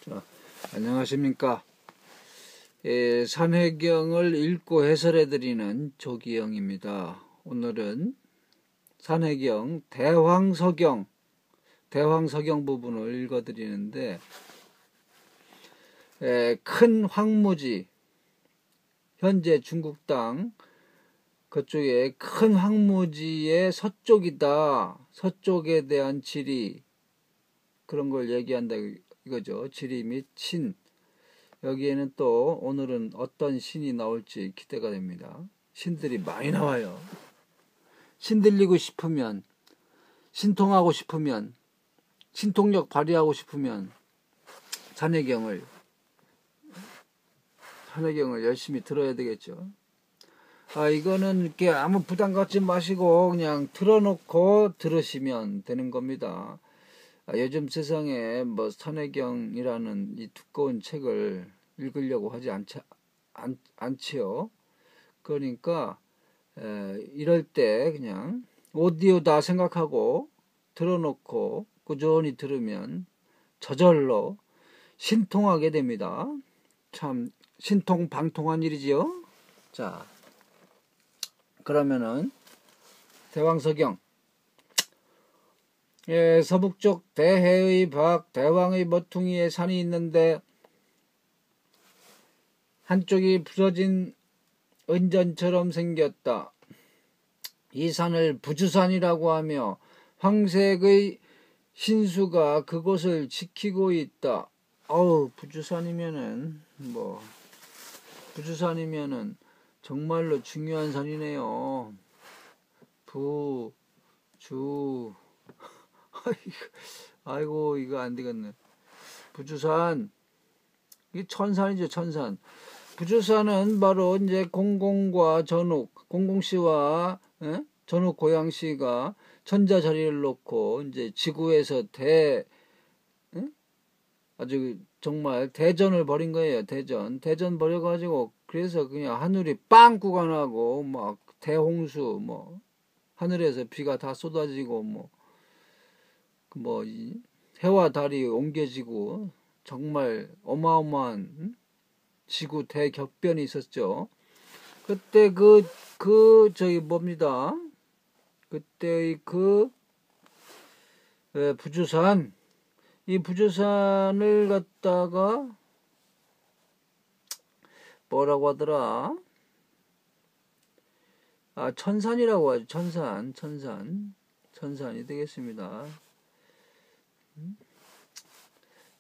자, 안녕하십니까. 산해경을 읽고 해설해드리는 조기영입니다. 오늘은 산해경 대황서경 부분을 읽어드리는데, 큰 황무지, 현재 중국 땅 그쪽에 큰 황무지의 서쪽이다. 서쪽에 대한 지리, 그런 걸 얘기한다 이거죠. 지리 및 신. 여기에는 또 오늘은 어떤 신이 나올지 기대가 됩니다. 신들이 많이 나와요. 신들리고 싶으면, 신통하고 싶으면, 신통력 발휘하고 싶으면 산해경을 열심히 들어야 되겠죠. 이거는 이렇게 아무 부담 갖지 마시고 그냥 틀어놓고 들으시면 되는 겁니다. 요즘 세상에 뭐 산해경이라는 이 두꺼운 책을 읽으려고 하지 않지요. 그러니까 이럴 때 그냥 오디오다 생각하고 틀어놓고 꾸준히 들으면 저절로 신통하게 됩니다. 참 신통방통한 일이지요. 자, 그러면은 대황서경. 서북쪽 대해의 밖 대왕의 모퉁이에 산이 있는데 한쪽이 부서진 은전처럼 생겼다. 이 산을 부주산이라고 하며 황색의 신수가 그곳을 지키고 있다. 부주산이면은 정말로 중요한 산이네요. 아이고, 이거 안 되겠네. 부주산. 이게 천산이죠, 천산. 부주산은 바로 이제 공공과 전욱, 공공씨와 전욱 고양씨가 천자 자리를 놓고 이제 지구에서 아주 정말 대전을 벌인 거예요. 대전 벌여가지고 그래서 그냥 하늘이 빵꾸가 나고 막 대홍수 하늘에서 비가 다 쏟아지고 해와 달이 옮겨지고 정말 어마어마한 지구 대격변이 있었죠. 그때 그때의 부주산, 이 부주산을 갖다가 뭐라고 하더라? 천산이라고 하죠. 천산이 되겠습니다.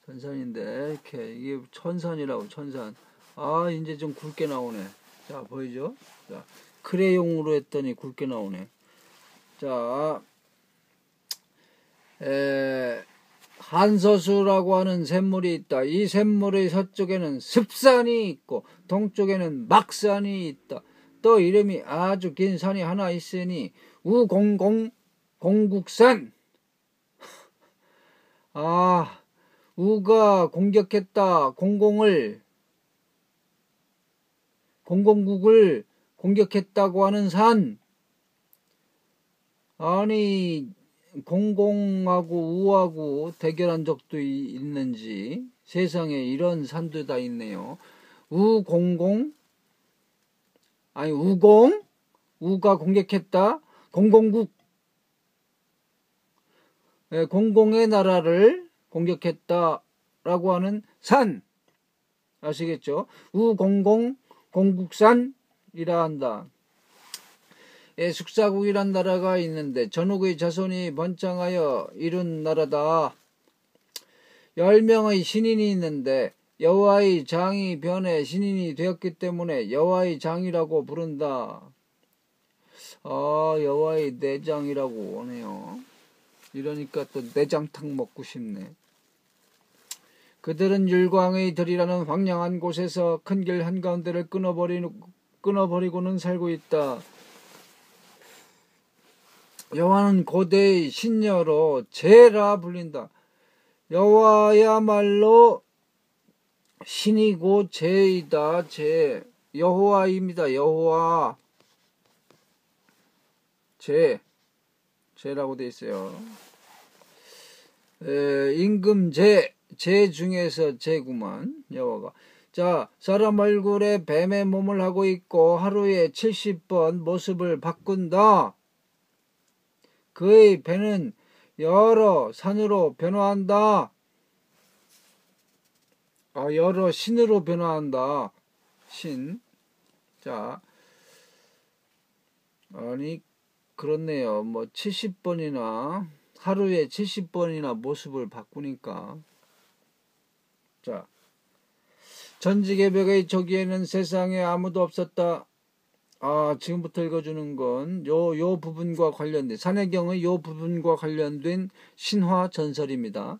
천산인데 이렇게 이게 천산이라고. 천산. 이제 좀 굵게 나오네. 자, 보이죠? 자, 크레용으로 했더니 굵게 나오네. 자, 한서수라고 하는 샘물이 있다. 이 샘물의 서쪽에는 습산이 있고 동쪽에는 막산이 있다. 또 이름이 아주 긴 산이 하나 있으니 공국산. 우가 공격했다. 공공국을 공격했다고 하는 산. 아니, 공공하고 우하고 대결한 적도 있는지 세상에 이런 산도 다 있네요. 우가 공격했다. 공공국, 공공의 나라를 공격했다라고 하는 산. 아시겠죠? 공국산이라 한다. 숙사국이란 나라가 있는데 전욱의 자손이 번창하여 이룬 나라다. 10명의 신인이 있는데 여호와의 장이 변해 신인이 되었기 때문에 여호와의 장이라고 부른다. 여호와의 내장이라고 하네요. 이러니까 또 내장탕 먹고 싶네. 그들은 율광의 들이라는 황량한 곳에서 큰 길 한가운데를 끊어버리고는 살고 있다. 여호와는 고대의 신여로 제라 불린다. 여호와야말로 신이고 제이다. 여호와입니다. 여호와. 제라고 돼 있어요. 임금제, 제 중에서 제구만 여호와가. 자, 사람 얼굴에 뱀의 몸을 하고 있고 하루에 70번 모습을 바꾼다. 그의 배는 여러 산으로 변화한다. 여러 신으로 변화한다. 신. 자, 아니 그렇네요. 뭐 70번이나 하루에 70번이나 모습을 바꾸니까. 자, 전지개벽의 초기에는 세상에 아무도 없었다. 지금부터 읽어주는 건 요 부분과 관련된, 산해경의 요 부분과 관련된 신화 전설입니다.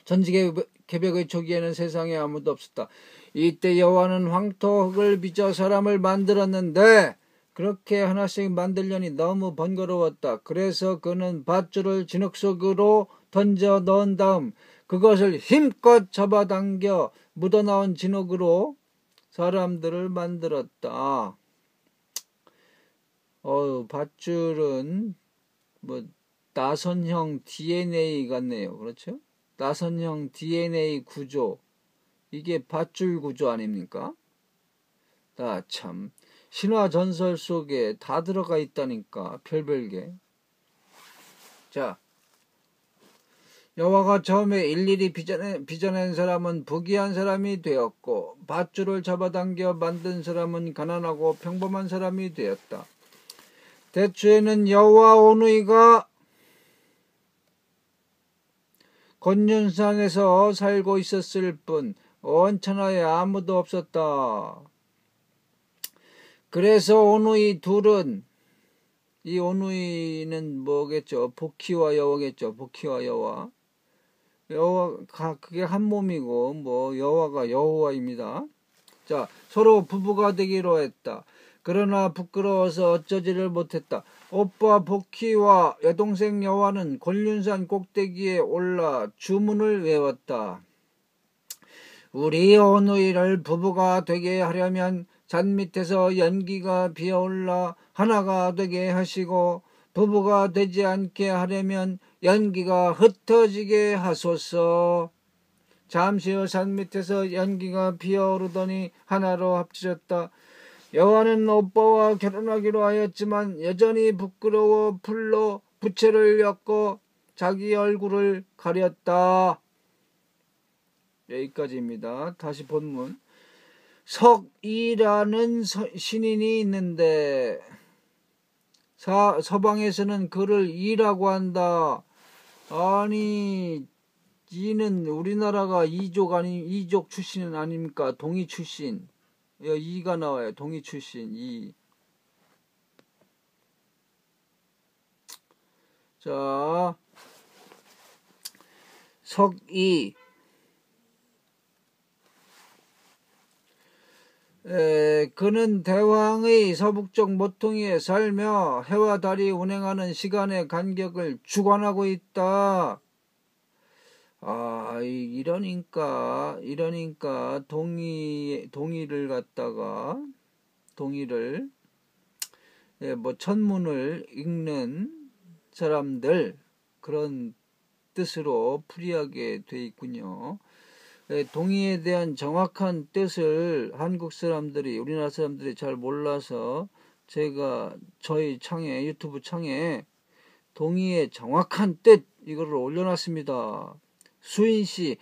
전지개벽의 초기에는 세상에 아무도 없었다. 이때 여호와는 황토흙을 빚어 사람을 만들었는데 그렇게 하나씩 만들려니 너무 번거로웠다. 그래서 그는 밧줄을 진흙 속으로 던져 넣은 다음 그것을 힘껏 잡아당겨 묻어나온 진흙으로 사람들을 만들었다. 밧줄은 뭐 나선형 DNA 같네요. 그렇죠? 나선형 DNA 구조. 이게 밧줄 구조 아닙니까? 참 신화 전설 속에 다 들어가 있다니까. 별별게. 자, 여호와가 처음에 일일이 빚어낸 사람은 부귀한 사람이 되었고 밧줄을 잡아당겨 만든 사람은 가난하고 평범한 사람이 되었다. 대초에는 여호와 오누이가 곤륜산에서 살고 있었을 뿐 온 천하에 아무도 없었다. 그래서 오누이 둘은, 이 오누이는 뭐겠죠? 복희와 여호와겠죠. 복희와 여호와. 여호와가 그게 한 몸이고 뭐 여호와가 여호와입니다. 자, 서로 부부가 되기로 했다. 그러나 부끄러워서 어쩌지를 못했다. 오빠 복희와 여동생 여호와는 곤륜산 꼭대기에 올라 주문을 외웠다. 우리 오누이를 부부가 되게 하려면 산 밑에서 연기가 피어올라 하나가 되게 하시고 부부가 되지 않게 하려면 연기가 흩어지게 하소서. 잠시 후 산 밑에서 연기가 피어오르더니 하나로 합쳐졌다. 여호와는 오빠와 결혼하기로 하였지만 여전히 부끄러워 풀로 부채를 엮고 자기 얼굴을 가렸다. 여기까지입니다. 다시 본문. 석이라는 신인이 있는데 서방에서는 그를 이라고 한다. 아니, 이는 우리나라가 이족 출신은 아닙니까? 동이 출신. 이가 나와요. 동이 출신. 이. 자, 석이. 그는 대왕의 서북쪽 모퉁이에 살며 해와 달이 운행하는 시간의 간격을 주관하고 있다. 이러니까 동의를 갖다가 천문을 읽는 사람들 그런 뜻으로 풀이하게 돼 있군요. 동의에 대한 정확한 뜻을 한국 사람들이, 우리나라 사람들이 잘 몰라서 제가 저희 유튜브 창에 동의의 정확한 뜻 이거를 올려놨습니다. 수인씨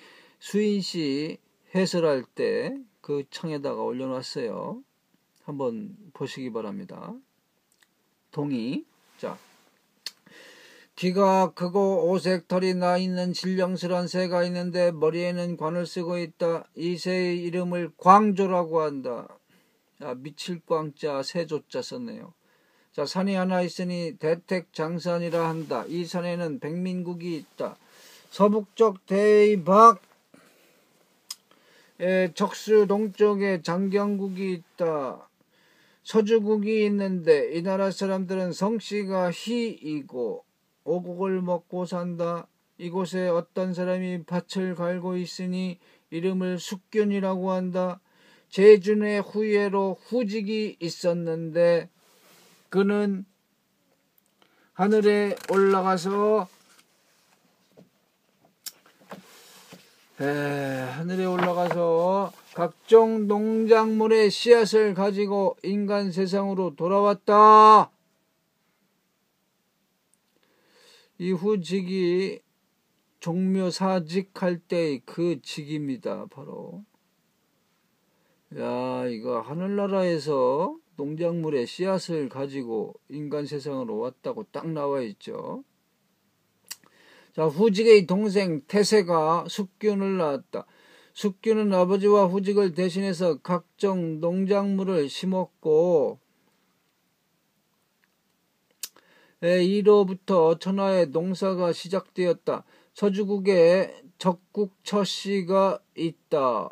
해설할 때 그 창에다가 올려놨어요. 한번 보시기 바랍니다. 동의. 자, 귀가 크고 오색 털이 나 있는 질병스러운 새가 있는데 머리에는 관을 쓰고 있다. 이 새의 이름을 광조라고 한다. 미칠 광자 새조자 썼네요. 자, 산이 하나 있으니 대택장산이라 한다. 이 산에는 백민국이 있다. 서북쪽 대박 적수 동쪽에 장경국이 있다. 서주국이 있는데 이 나라 사람들은 성씨가 희이고 오곡을 먹고 산다. 이곳에 어떤 사람이 밭을 갈고 있으니 이름을 숙균이라고 한다. 제준의 후예로 후직이 있었는데 그는 하늘에 올라가서 하늘에 올라가서 각종 농작물의 씨앗을 가지고 인간 세상으로 돌아왔다. 이후 직이 종묘사직할 때의 그 직입니다. 바로 야, 이거 하늘나라에서 농작물의 씨앗을 가지고 인간 세상으로 왔다고 딱 나와 있죠. 자, 후직의 동생 태세가 숙균을 낳았다. 숙균은 아버지와 후직을 대신해서 각종 농작물을 심었고, 이로부터 천하의 농사가 시작되었다. 서주국에 적국처씨가 있다.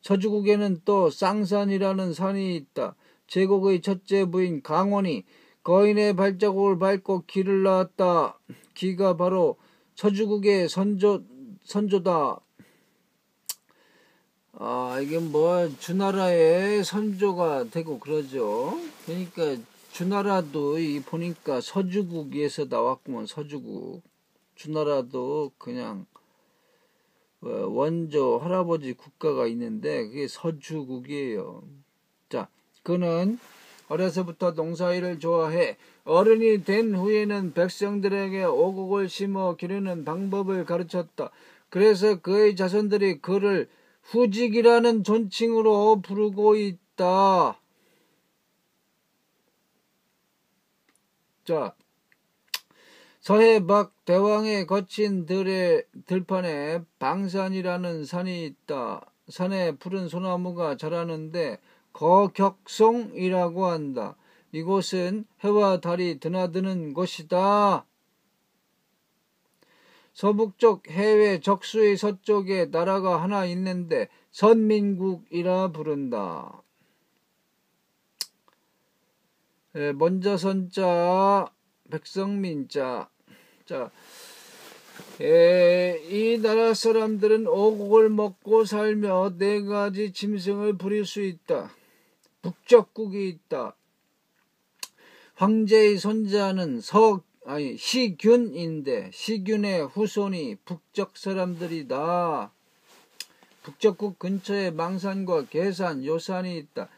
서주국에는 또 쌍산이라는 산이 있다. 제국의 첫째 부인 강원이 거인의 발자국을 밟고 기를 낳았다. 기가 바로 서주국의 선조다. 이게 뭐 주나라의 선조가 되고 그러죠. 그러니까 주나라도 보니까 서주국에서 나왔구먼. 서주국. 주나라도 그냥 원조 할아버지 국가가 있는데 그게 서주국이에요. 자, 그는 어려서부터 농사일을 좋아해 어른이 된 후에는 백성들에게 오곡을 심어 기르는 방법을 가르쳤다. 그래서 그의 자손들이 그를 후직이라는 존칭으로 부르고 있다. 자, 서해 밖 대왕에 거친 들판에 방산이라는 산이 있다. 산에 푸른 소나무가 자라는데 거격송이라고 한다. 이곳은 해와 달이 드나드는 곳이다. 서북쪽 해외 적수의 서쪽에 나라가 하나 있는데 선민국이라 부른다. 먼저 선자 백성민자. 자, 이 나라 사람들은 오곡을 먹고 살며 4가지 짐승을 부릴 수 있다. 북적국이 있다. 황제의 손자는 시균인데 시균의 후손이 북적 사람들이다. 북적국 근처에 망산과 계산, 요산이 있다.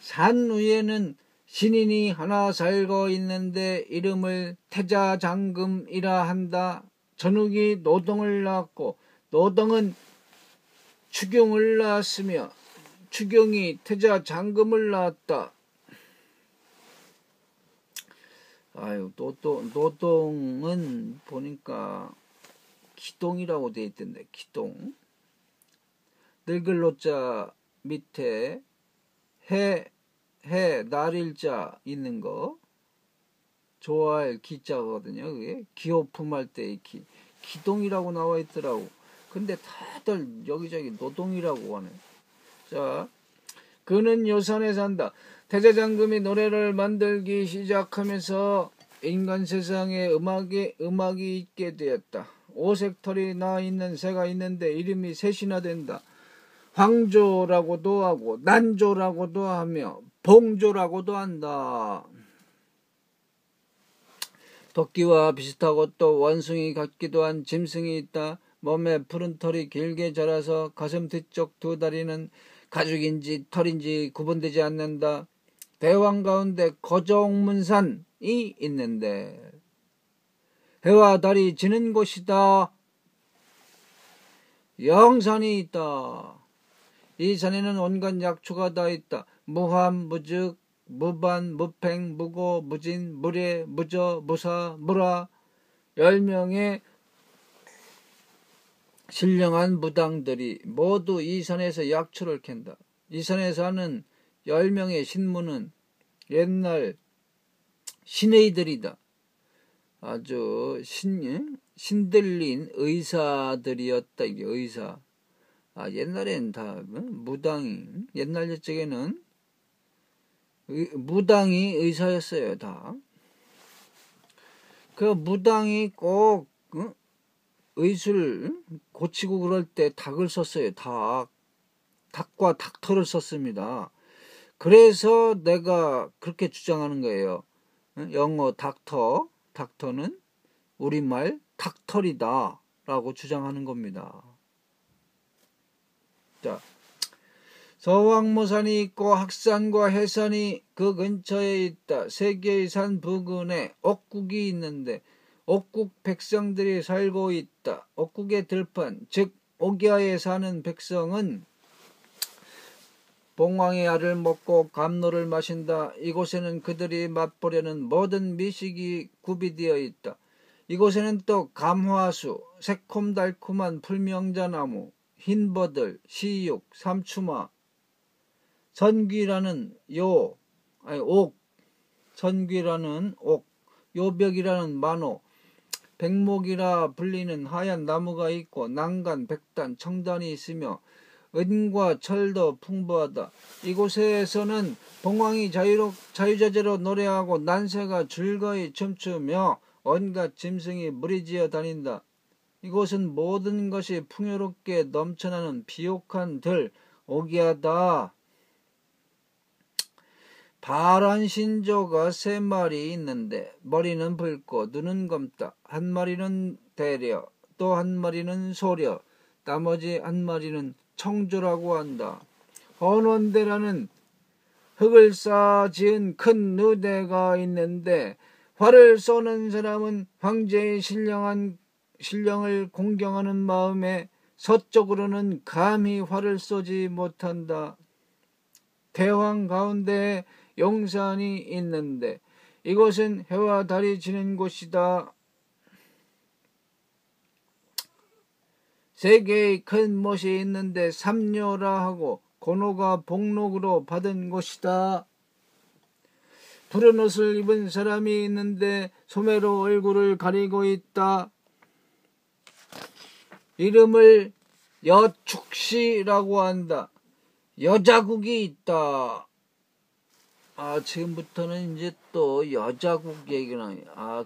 산 위에는 신인이 하나 살고 있는데 이름을 태자장금이라 한다. 전욱이 노동을 낳았고 노동은 추경을 낳았으며 추경이 태자장금을 낳았다. 노동은 보니까 기동이라고 돼 있던데, 기동. 늙을 노자 밑에 날일자 있는 거. 좋아할 기자거든요. 그게 기호품할 때의 기동이라고 나와 있더라고. 근데 다들 여기저기 노동이라고 하네. 자, 그는 요산에 산다. 태자장금이 노래를 만들기 시작하면서 인간 세상에 음악이 있게 되었다. 오색털이 나 있는 새가 있는데 이름이 셋이나 된다. 황조라고도 하고 난조라고도 하며 봉조라고도 한다. 토끼와 비슷하고 또 원숭이 같기도 한 짐승이 있다. 몸에 푸른 털이 길게 자라서 가슴 뒤쪽 2다리는 가죽인지 털인지 구분되지 않는다. 대왕 가운데 거종문산이 있는데 해와 달이 지는 곳이다. 영산이 있다. 이 산에는 온갖 약초가 다 있다. 무함, 무즉, 무반, 무팽, 무고, 무진, 무례, 무저, 무사, 무라 10명의 신령한 무당들이 모두 이 산에서 약초를 캔다. 이 산에 사는 10명의 신무는 옛날 신의들이다. 아주 신들린 의사들이었다. 이게 의사. 옛날엔 다 무당이, 옛날 옛적에는 무당이 의사였어요. 다. 그 무당이 꼭 의술 고치고 그럴 때 닭을 썼어요. 닭과 닥터를 썼습니다. 그래서 내가 그렇게 주장하는 거예요. 영어 닥터는 우리말 닥터리다 라고 주장하는 겁니다. 자, 서왕모산이 있고 학산과 해산이 그 근처에 있다. 세 개의 산 부근에 옥국이 있는데 옥국 백성들이 살고 있다. 옥국의 들판, 즉 옥야에 사는 백성은 봉황의 알을 먹고 감로를 마신다. 이곳에는 그들이 맛보려는 모든 미식이 구비되어 있다. 이곳에는 또 감화수, 새콤달콤한 풀명자나무, 흰버들, 시육, 삼추마, 선귀라는 옥, 선귀라는 옥, 요벽이라는 만호, 백목이라 불리는 하얀 나무가 있고 난간, 백단, 청단이 있으며 은과 철도 풍부하다. 이곳에서는 봉황이 자유자재로 노래하고 난새가 즐거이 춤추며 온갖 짐승이 무리지어 다닌다. 이곳은 모든 것이 풍요롭게 넘쳐나는 비옥한 들, 옥야다. 파란 신조가 3마리 있는데 머리는 붉고 눈은 검다. 한 마리는 대려, 또 한 마리는 소려, 나머지 한 마리는 청조라고 한다. 헌원대라는 흙을 쌓아 지은 큰 누대가 있는데 활을 쏘는 사람은 황제의 신령을 공경하는 마음에 서쪽으로는 감히 활을 쏘지 못한다. 대황 가운데에 용산이 있는데 이곳은 해와 달이 지는 곳이다. 3개의 큰 못이 있는데 삼녀라 하고 고노가 복록으로 받은 곳이다. 푸른 옷을 입은 사람이 있는데 소매로 얼굴을 가리고 있다. 이름을 여축시라고 한다. 여자국이 있다. 지금부터는 이제 또 여자국 얘기나,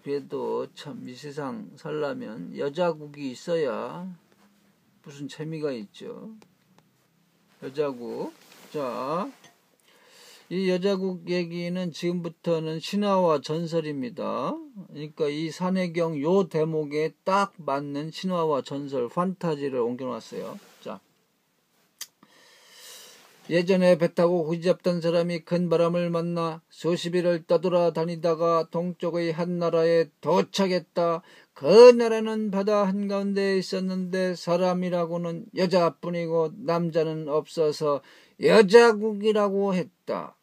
그래도 참 이 세상 살려면 여자국이 있어야 무슨 재미가 있죠. 여자국. 자, 이 여자국 얘기는 지금부터는 신화와 전설입니다. 그러니까 이 산해경 요 대목에 딱 맞는 신화와 전설, 판타지를 옮겨놨어요. 자, 예전에 배 타고 고기 잡던 사람이 큰 바람을 만나 수십일을 떠돌아다니다가 동쪽의 한 나라에 도착했다. 그 나라는 바다 한가운데에 있었는데 사람이라고는 여자뿐이고 남자는 없어서 여자국이라고 했다.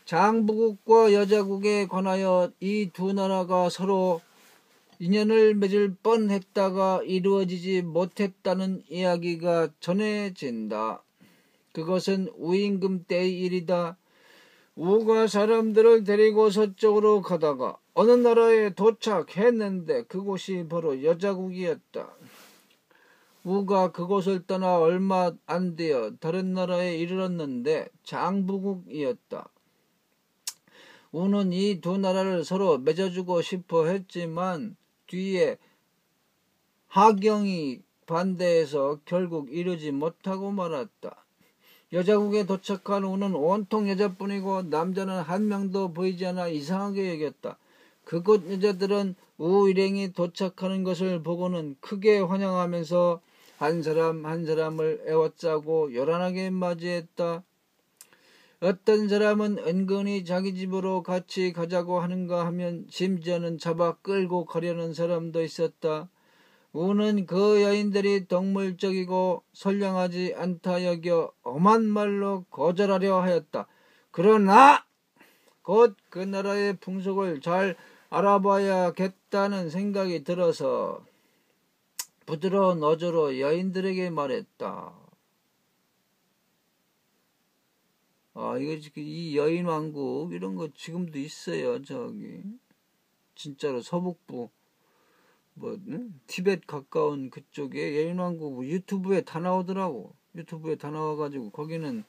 장부국과 여자국에 관하여 이 두 나라가 서로 인연을 맺을 뻔했다가 이루어지지 못했다는 이야기가 전해진다. 그것은 우임금 때의 일이다. 우가 사람들을 데리고 서쪽으로 가다가 어느 나라에 도착했는데 그곳이 바로 여자국이었다. 우가 그곳을 떠나 얼마 안 되어 다른 나라에 이르렀는데 장부국이었다. 우는 이 두 나라를 서로 맺어주고 싶어 했지만 뒤에 하경이 반대해서 결국 이루지 못하고 말았다. 여자국에 도착한 우는 온통 여자뿐이고 남자는 한 명도 보이지 않아 이상하게 여겼다. 그곳 여자들은 우 일행이 도착하는 것을 보고는 크게 환영하면서 한 사람 한 사람을 애워짜고 요란하게 맞이했다. 어떤 사람은 은근히 자기 집으로 같이 가자고 하는가 하면 심지어는 잡아 끌고 가려는 사람도 있었다. 우는 그 여인들이 동물적이고 선량하지 않다 여겨 엄한 말로 거절하려 하였다. 그러나 곧 그 나라의 풍속을 잘 알아봐야겠다는 생각이 들어서 부드러운 어조로 여인들에게 말했다. 이 여인왕국 이런 거 지금도 있어요. 진짜로 서북부 티벳 가까운 그쪽에 여인왕국 유튜브에 다 나오더라고. 유튜브에 다 나와가지고 거기는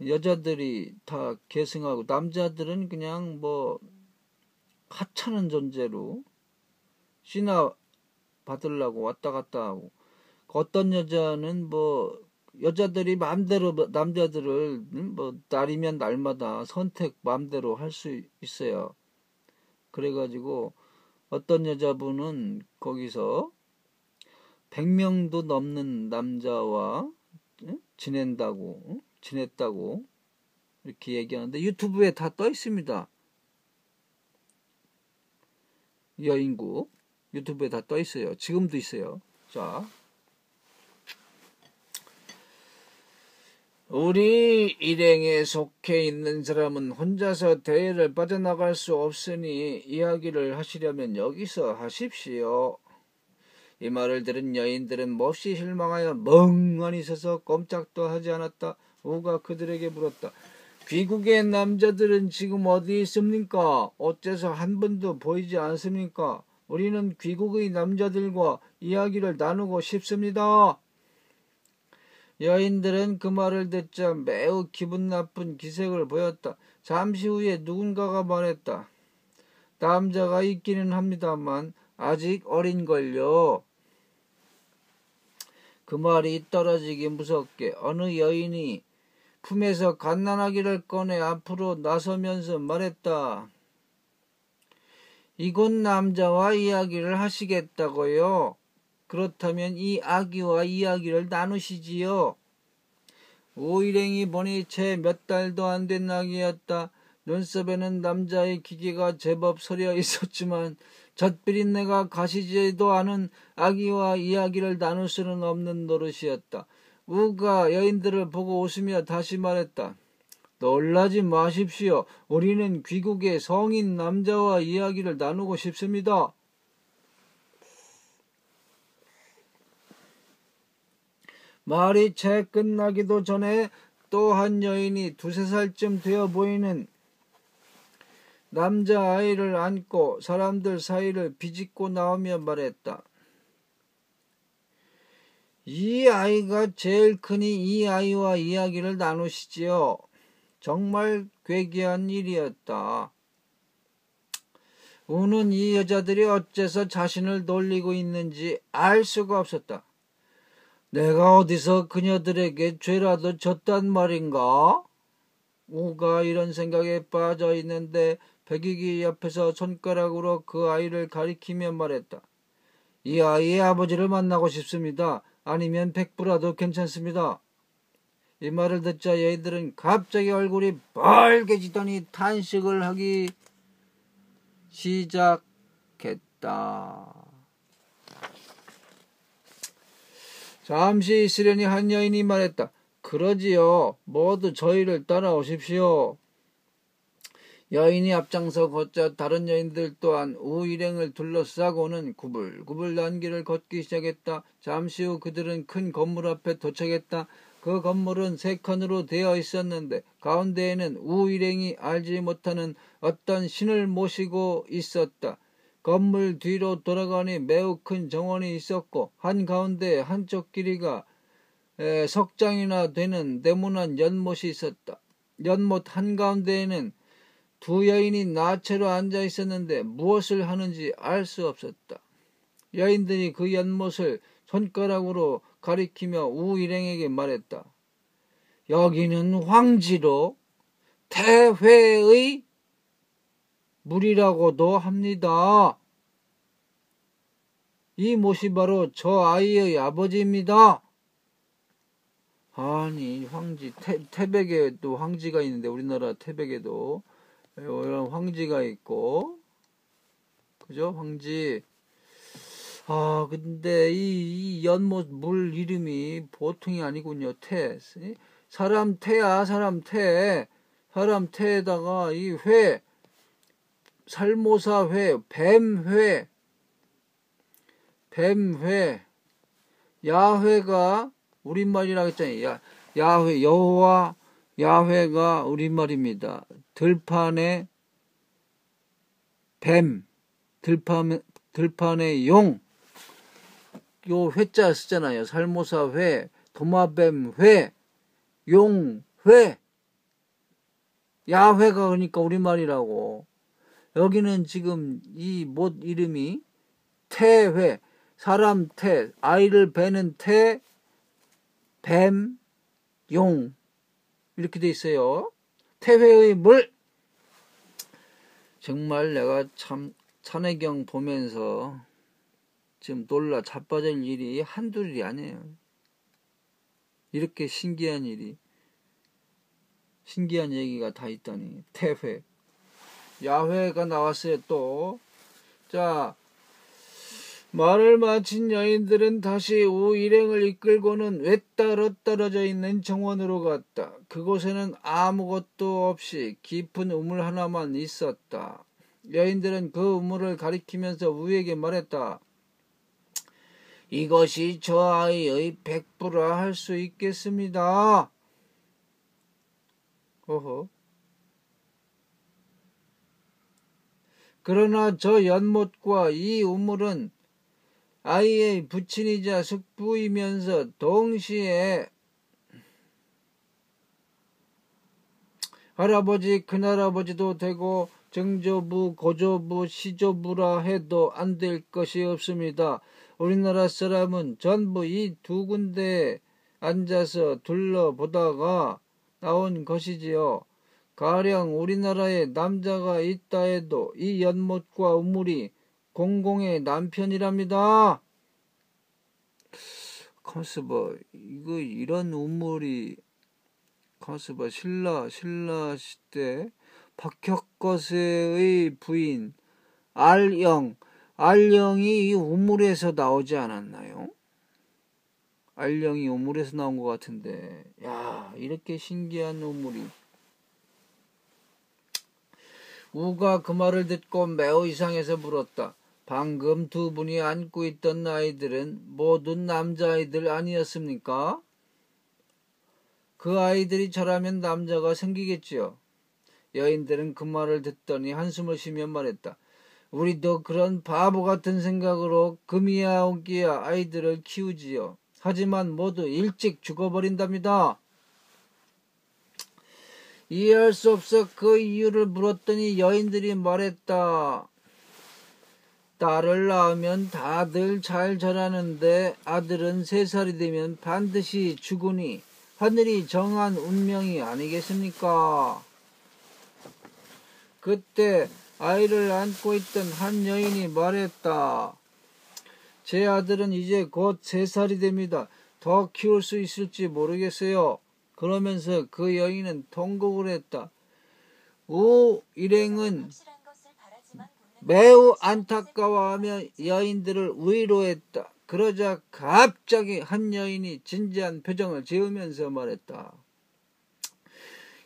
여자들이 다 계승하고 남자들은 그냥 하찮은 존재로 신화 받으려고 왔다 갔다 하고, 어떤 여자는 여자들이 마음대로 남자들을 날이면 날마다 선택 마음대로 할 수 있어요. 그래가지고 어떤 여자분은 거기서 100명도 넘는 남자와 지낸다고, 지냈다고 이렇게 얘기하는데 유튜브에 다 떠 있습니다. 여인국 유튜브에 다 떠 있어요. 지금도 있어요. 자, 우리 일행에 속해 있는 사람은 혼자서 대회를 빠져나갈 수 없으니 이야기를 하시려면 여기서 하십시오. 이 말을 들은 여인들은 몹시 실망하여 멍하니 서서 꼼짝도 하지 않았다. 우가 그들에게 물었다. 귀국의 남자들은 지금 어디 있습니까? 어째서 한 분도 보이지 않습니까? 우리는 귀국의 남자들과 이야기를 나누고 싶습니다. 여인들은 그 말을 듣자 매우 기분 나쁜 기색을 보였다. 잠시 후에 누군가가 말했다. 남자가 있기는 합니다만 아직 어린걸요. 그 말이 떨어지기 무섭게 어느 여인이 품에서 갓난아기를 꺼내 앞으로 나서면서 말했다. 이곳 남자와 이야기를 하시겠다고요? 그렇다면 이 아기와 이야기를 나누시지요. 오일행이 보니 채 몇 달도 안 된 아기였다. 눈썹에는 남자의 기계가 제법 서려 있었지만 젖비린내가 가시지도 않은 아기와 이야기를 나눌 수는 없는 노릇이었다. 우가 여인들을 보고 웃으며 다시 말했다. 놀라지 마십시오. 우리는 귀국의 성인 남자와 이야기를 나누고 싶습니다. 말이 채 끝나기도 전에 또 한 여인이 2~3살쯤 되어 보이는 남자아이를 안고 사람들 사이를 비집고 나오며 말했다. 이 아이가 제일 크니 이 아이와 이야기를 나누시지요. 정말 괴기한 일이었다. 우는 이 여자들이 어째서 자신을 놀리고 있는지 알 수가 없었다. 내가 어디서 그녀들에게 죄라도 졌단 말인가? 우가 이런 생각에 빠져 있는데 백익이 옆에서 손가락으로 그 아이를 가리키며 말했다. 이 아이의 아버지를 만나고 싶습니다. 아니면 백부라도 괜찮습니다. 이 말을 듣자 여인들은 갑자기 얼굴이 빨개지더니 탄식을 하기 시작했다. 잠시 있으려니 한 여인이 말했다. 그러지요. 모두 저희를 따라오십시오. 여인이 앞장서 걷자 다른 여인들 또한 우 일행을 둘러싸고는 구불구불 난 길을 걷기 시작했다. 잠시 후 그들은 큰 건물 앞에 도착했다. 그 건물은 3칸으로 되어 있었는데 가운데에는 우 일행이 알지 못하는 어떤 신을 모시고 있었다. 건물 뒤로 돌아가니 매우 큰 정원이 있었고 한가운데 한쪽 길이가 석장이나 되는 네모난 연못이 있었다. 연못 한가운데에는 2 여인이 나체로 앉아 있었는데 무엇을 하는지 알 수 없었다. 여인들이 그 연못을 손가락으로 가리키며 우 일행에게 말했다. 여기는 황지로 태회의 물이라고도 합니다. 이 못이 바로 저 아이의 아버지입니다. 아니 황지 태백에도 황지가 있는데 우리나라 태백에도 이런 황지가 있고 그죠? 황지. 아 근데 이 연못 물 이름이 보통이 아니군요. 태. 사람 태야 사람 태. 사람 태에다가 이 회. 살모사 회. 뱀회. 뱀회. 야훼가 우리말이라고 했잖아요. 야훼 여호와 야훼가 우리말입니다. 들판에 뱀, 들판에 용, 요 회자 쓰잖아요. 살모사 회, 도마뱀 회, 용 회, 야훼가 그러니까 우리말이라고. 여기는 지금 이 못 이름이 태회, 사람 태, 아이를 베는 태, 뱀, 용 이렇게 돼 있어요. 태회의 물. 정말 내가 참 찬해경 보면서 지금 놀라 자빠질 일이 한둘이 아니에요. 이렇게 신기한 얘기가 다 있다니. 태회. 야훼가 나왔어요 또. 자, 말을 마친 여인들은 다시 우 일행을 이끌고는 외따로 떨어져 있는 정원으로 갔다. 그곳에는 아무것도 없이 깊은 우물 하나만 있었다. 여인들은 그 우물을 가리키면서 우에게 말했다. 이것이 저 아이의 백부라 할 수 있겠습니다. 어허. 그러나 저 연못과 이 우물은 아이의 부친이자 숙부이면서 동시에 할아버지, 큰할아버지도 되고 증조부, 고조부, 시조부라 해도 안 될 것이 없습니다. 우리나라 사람은 전부 이 두 군데에 앉아서 둘러보다가 나온 것이지요. 가령 우리나라에 남자가 있다 해도 이 연못과 우물이 공공의 남편이랍니다. 가만있어봐. 이런 우물이, 가만있어봐. 신라 시대 박혁거세의 부인 알령이 이 우물에서 나오지 않았나요? 알령이 우물에서 나온 것 같은데, 야, 이렇게 신기한 우물이. 우가 그 말을 듣고 매우 이상해서 물었다. 방금 두 분이 안고 있던 아이들은 모두 남자아이들 아니었습니까? 그 아이들이 저라면 남자가 생기겠지요. 여인들은 그 말을 듣더니 한숨을 쉬며 말했다. 우리도 그런 바보 같은 생각으로 금이야 오기야 아이들을 키우지요. 하지만 모두 일찍 죽어버린답니다. 이해할 수 없어 그 이유를 물었더니 여인들이 말했다. 딸을 낳으면 다들 잘 자라는데 아들은 3살이 되면 반드시 죽으니 하늘이 정한 운명이 아니겠습니까? 그때 아이를 안고 있던 한 여인이 말했다. 제 아들은 이제 곧 3살이 됩니다. 더 키울 수 있을지 모르겠어요. 그러면서 그 여인은 통곡을 했다. 우 일행은 매우 안타까워하며 여인들을 위로했다. 그러자 갑자기 한 여인이 진지한 표정을 지으면서 말했다.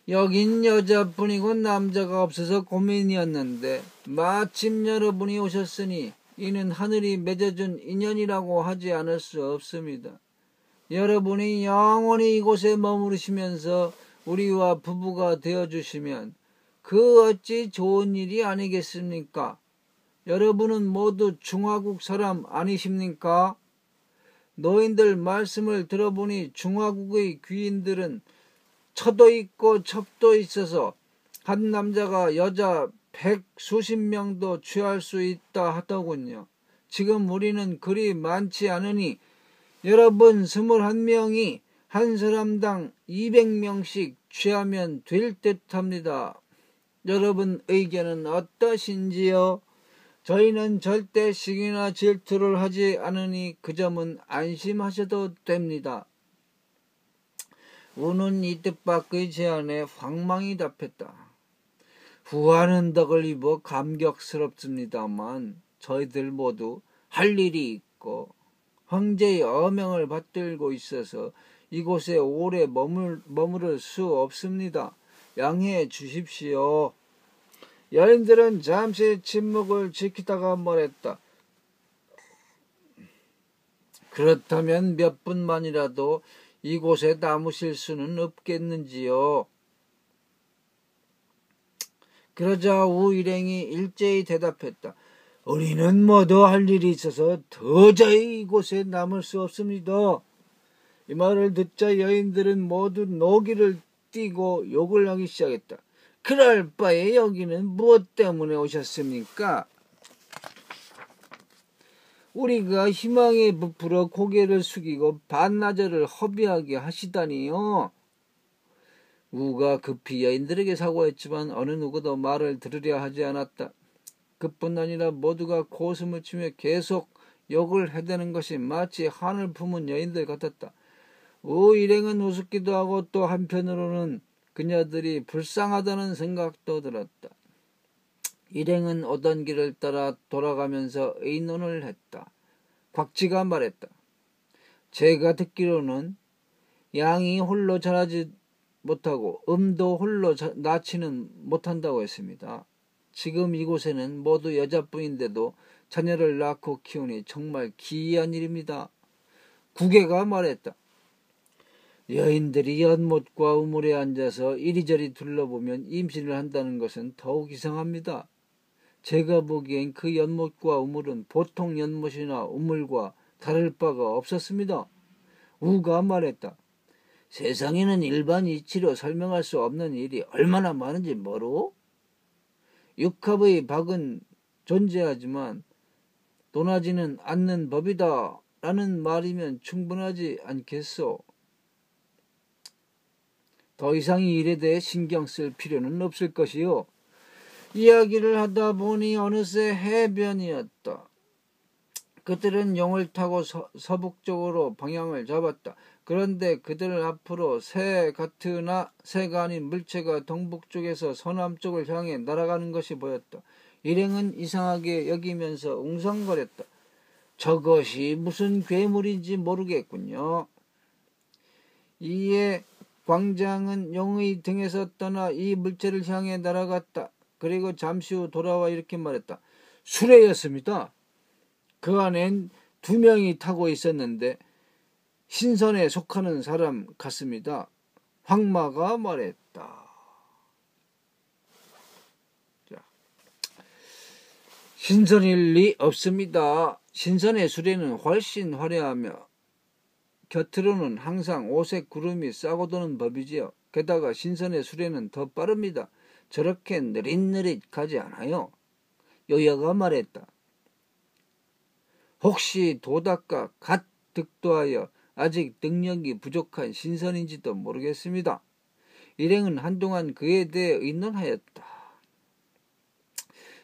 여긴 여자뿐이고 남자가 없어서 고민이었는데 마침 여러분이 오셨으니 이는 하늘이 맺어준 인연이라고 하지 않을 수 없습니다. 여러분이 영원히 이곳에 머무르시면서 우리와 부부가 되어주시면 그 어찌 좋은 일이 아니겠습니까? 여러분은 모두 중화국 사람 아니십니까? 노인들 말씀을 들어보니 중화국의 귀인들은 처도 있고 첩도 있어서 한 남자가 여자 100수십 명도 취할 수 있다 하더군요. 지금 우리는 그리 많지 않으니 여러분 21명이 한 사람당 200명씩 취하면 될 듯합니다. 여러분 의견은 어떠신지요? 저희는 절대 시기나 질투를 하지 않으니 그 점은 안심하셔도 됩니다. 우는 이 뜻밖의 제안에 황망히 답했다. 후하는 덕을 입어 감격스럽습니다만 저희들 모두 할 일이 있고 황제의 어명을 받들고 있어서 이곳에 오래 머무를 수 없습니다. 양해해 주십시오. 여인들은 잠시 침묵을 지키다가 말했다. 그렇다면 몇 분만이라도 이곳에 남으실 수는 없겠는지요? 그러자 우 일행이 일제히 대답했다. 우리는 모두 할 일이 있어서 도저히 이곳에 남을 수 없습니다. 이 말을 듣자 여인들은 모두 노기를 띠고 욕을 하기 시작했다. 그럴 바에 여기는 무엇 때문에 오셨습니까? 우리가 희망에 부풀어 고개를 숙이고 반나절을 허비하게 하시다니요. 우가 급히 여인들에게 사과했지만 어느 누구도 말을 들으려 하지 않았다. 그뿐 아니라 모두가 고숨을 치며 계속 욕을 해대는 것이 마치 한을 품은 여인들 같았다. 일행은 우습기도 하고 또 한편으로는 그녀들이 불쌍하다는 생각도 들었다. 일행은 오던 길을 따라 돌아가면서 의논을 했다. 곽지가 말했다. 제가 듣기로는 양이 홀로 자라지 못하고 음도 홀로 낳지는 못한다고 했습니다. 지금 이곳에는 모두 여자뿐인데도 자녀를 낳고 키우니 정말 기이한 일입니다. 구계가 말했다. 여인들이 연못과 우물에 앉아서 이리저리 둘러보면 임신을 한다는 것은 더욱 이상합니다. 제가 보기엔 그 연못과 우물은 보통 연못이나 우물과 다를 바가 없었습니다. 우가 말했다. 세상에는 일반 이치로 설명할 수 없는 일이 얼마나 많은지 모르오? 육합의 박은 존재하지만 논하지는 않는 법이다 라는 말이면 충분하지 않겠소? 더 이상 이 일에 대해 신경 쓸 필요는 없을 것이요. 이야기를 하다 보니 어느새 해변이었다. 그들은 용을 타고 서북쪽으로 방향을 잡았다. 그런데 그들 앞으로 새가 아닌 물체가 동북쪽에서 서남쪽을 향해 날아가는 것이 보였다. 일행은 이상하게 여기면서 웅성거렸다. 저것이 무슨 괴물인지 모르겠군요. 이에 광장은 용의 등에서 떠나 이 물체를 향해 날아갔다. 그리고 잠시 후 돌아와 이렇게 말했다. 수레였습니다. 그 안엔 2명이 타고 있었는데 신선에 속하는 사람 같습니다. 황마가 말했다. 자, 신선일 리 없습니다. 신선의 수레는 훨씬 화려하며 곁으로는 항상 오색 구름이 싸고 도는 법이지요. 게다가 신선의 수레는 더 빠릅니다. 저렇게 느릿느릿 가지 않아요. 여여가 말했다. 혹시 도닥과 갓 득도하여 아직 능력이 부족한 신선인지도 모르겠습니다. 일행은 한동안 그에 대해 의논하였다.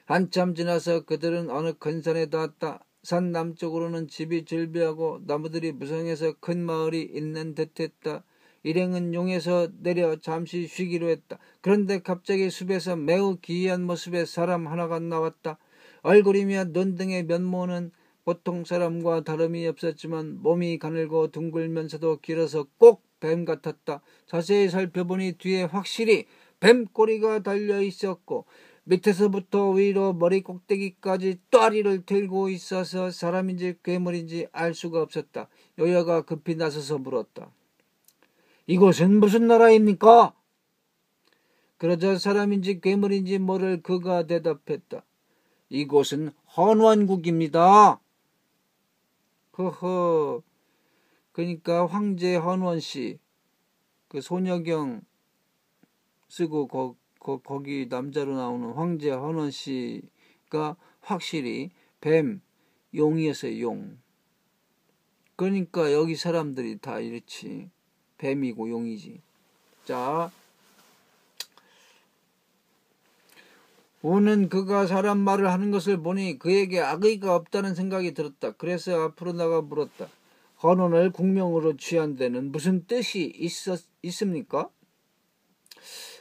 한참 지나서 그들은 어느 큰 산에 닿았다. 산 남쪽으로는 집이 즐비하고 나무들이 무성해서 큰 마을이 있는 듯했다. 일행은 용에서 내려 잠시 쉬기로 했다. 그런데 갑자기 숲에서 매우 기이한 모습의 사람 하나가 나왔다. 얼굴이며 눈 등의 면모는 보통 사람과 다름이 없었지만 몸이 가늘고 둥글면서도 길어서 꼭 뱀 같았다. 자세히 살펴보니 뒤에 확실히 뱀 꼬리가 달려 있었고 밑에서부터 위로 머리 꼭대기까지 또아리를 들고 있어서 사람인지 괴물인지 알 수가 없었다. 여여가 급히 나서서 물었다. 이곳은 무슨 나라입니까? 그러자 사람인지 괴물인지 모를 그가 대답했다. 이곳은 헌원국입니다. 허허. 그러니까 황제 헌원씨, 그 손여경 쓰고 거기 남자로 나오는 황제 헌원씨가 확실히 뱀, 용이었어요. 용. 그러니까 여기 사람들이 다 이렇지. 뱀이고 용이지. 자, 우는 그가 사람 말을 하는 것을 보니 그에게 악의가 없다는 생각이 들었다. 그래서 앞으로 나가 물었다. 헌원을 국명으로 취한 데는 무슨 뜻이 있습니까?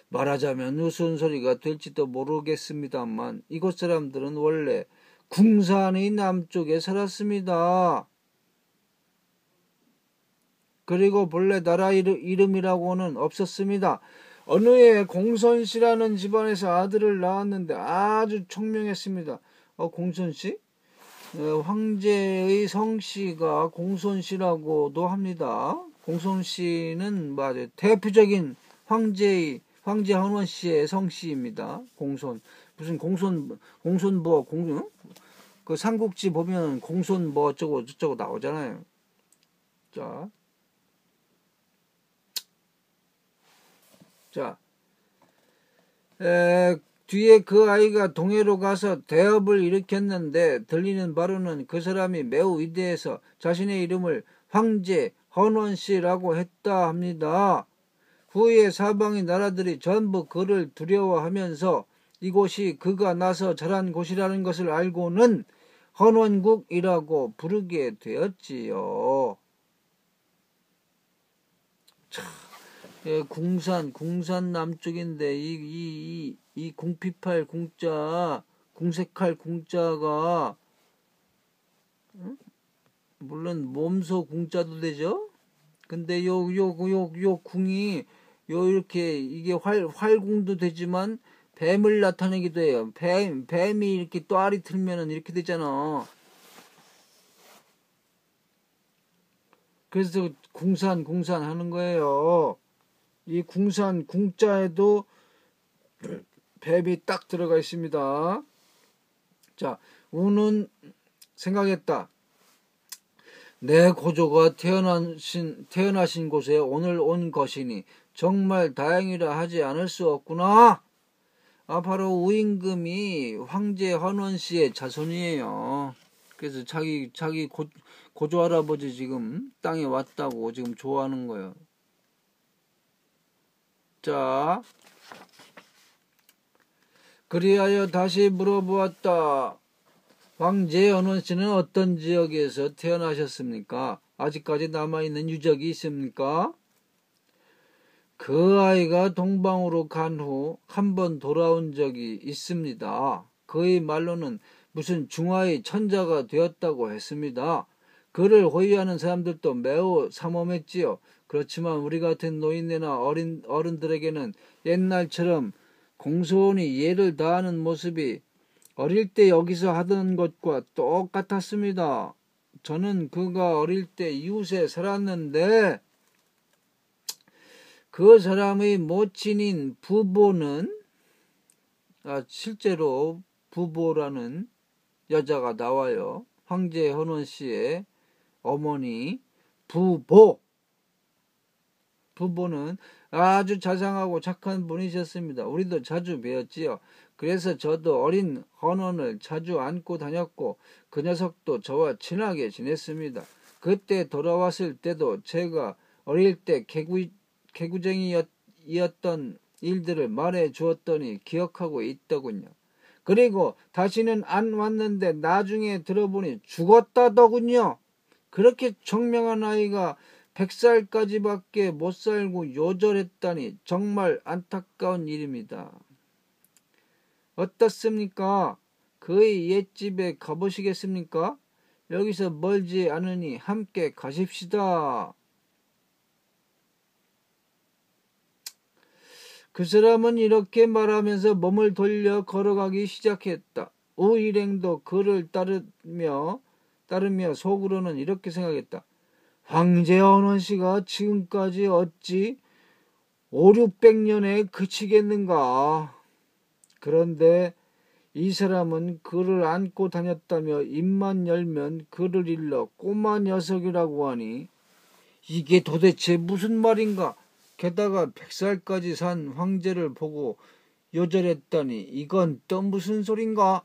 말하자면 우스운 소리가 될지도 모르겠습니다만 이곳 사람들은 원래 궁산의 남쪽에 살았습니다. 그리고 본래 나라 이름이라고는 없었습니다. 어느 해 공손씨라는 집안에서 아들을 낳았는데 아주 총명했습니다. 공손씨? 황제의 성씨가 공손씨라고도 합니다. 공손씨는 맞아요. 대표적인 황제 헌원씨의 성씨입니다. 공손. 무슨 공손 그 삼국지 보면 공손 어쩌고 저쩌고 나오잖아요. 자, 뒤에 그 아이가 동해로 가서 대업을 일으켰는데 들리는 바로는 그 사람이 매우 위대해서 자신의 이름을 황제 헌원씨라고 했다 합니다. 후에 사방의 나라들이 전부 그를 두려워하면서 이곳이 그가 나서 자란 곳이라는 것을 알고는 헌원국이라고 부르게 되었지요. 예, 궁산 남쪽인데 이 궁피팔 궁자, 궁색할 궁자가 물론 몸소 궁자도 되죠. 근데 요 궁이 이렇게 이게 활궁도 되지만 뱀을 나타내기도 해요. 뱀이 이렇게 또 알이 틀면은 이렇게 되잖아. 그래서 궁산 하는 거예요. 이 궁자에도 뱀이 딱 들어가 있습니다. 자, 우는 생각했다. 내 고조가 태어나신 곳에 오늘 온 것이니 정말 다행이라 하지 않을 수 없구나. 바로 우임금이 황제 헌원 씨의 자손이에요. 그래서 자기 고조 할아버지 지금 땅에 왔다고 지금 좋아하는 거예요. 자, 그리하여 다시 물어보았다. 황제 헌원 씨는 어떤 지역에서 태어나셨습니까? 아직까지 남아있는 유적이 있습니까? 그 아이가 동방으로 간 후 한 번 돌아온 적이 있습니다. 그의 말로는 무슨 중화의 천자가 되었다고 했습니다. 그를 호위하는 사람들도 매우 삼엄했지요. 그렇지만 우리 같은 노인네나 어른들에게는 옛날처럼 공손히 예를 다하는 모습이 어릴 때 여기서 하던 것과 똑같았습니다. 저는 그가 어릴 때 이웃에 살았는데 그 사람의 모친인 부보는 실제로 부보라는 여자가 나와요. 황제 헌원 씨의 어머니 부보는 아주 자상하고 착한 분이셨습니다. 우리도 자주 배웠지요. 그래서 저도 어린 헌원을 자주 안고 다녔고 그 녀석도 저와 친하게 지냈습니다. 그때 돌아왔을 때도 제가 어릴 때 개구쟁이였던 일들을 말해 주었더니 기억하고 있더군요. 그리고 다시는 안 왔는데 나중에 들어보니 죽었다더군요. 그렇게 청명한 아이가 100살까지밖에 못 살고 요절했다니 정말 안타까운 일입니다. 어떻습니까? 그의 옛집에 가보시겠습니까? 여기서 멀지 않으니 함께 가십시다. 그 사람은 이렇게 말하면서 몸을 돌려 걸어가기 시작했다. 우일행도 그를 따르며 속으로는 이렇게 생각했다. 황제 헌원 씨가 지금까지 어찌 500~600년에 그치겠는가. 그런데 이 사람은 그를 안고 다녔다며 입만 열면 그를 일러 꼬마 녀석이라고 하니 이게 도대체 무슨 말인가. 게다가 100살까지 산 황제를 보고 요절했다니 이건 또 무슨 소린가.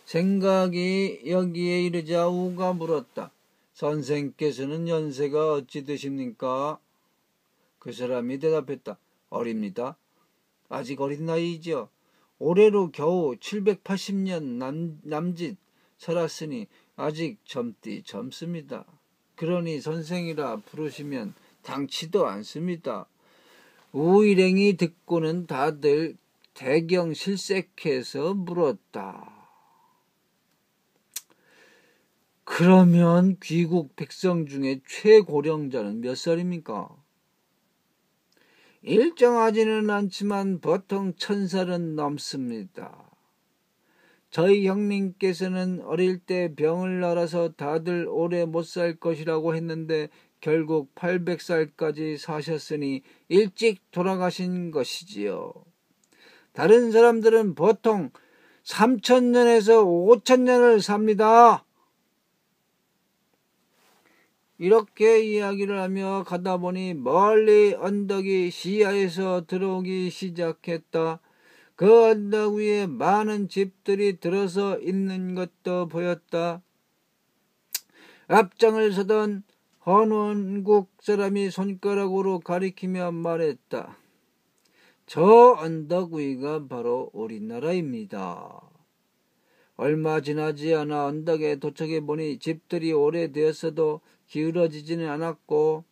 생각이 여기에 이르자 우가 물었다. 선생께서는 연세가 어찌 되십니까? 그 사람이 대답했다. 어립니다. 아직 어린 나이죠. 올해로 겨우 780년 남짓 살았으니 아직 젊습니다. 그러니 선생이라 부르시면 당치도 않습니다. 우일행이 듣고는 다들 대경실색해서 물었다. 그러면 귀국 백성 중에 최고령자는 몇 살입니까? 일정하지는 않지만 보통 1000살은 넘습니다. 저희 형님께서는 어릴 때 병을 앓아서 다들 오래 못 살 것이라고 했는데 결국 800살까지 사셨으니 일찍 돌아가신 것이지요. 다른 사람들은 보통 3000년에서 5000년을 삽니다. 이렇게 이야기를 하며 가다 보니 멀리 언덕이 시야에서 들어오기 시작했다. 그 언덕 위에 많은 집들이 들어서 있는 것도 보였다. 앞장을 서던 헌원국 사람이 손가락으로 가리키며 말했다. 저 언덕 위가 바로 우리나라입니다. 얼마 지나지 않아 언덕에 도착해 보니 집들이 오래되었어도 기울어지지는 않았고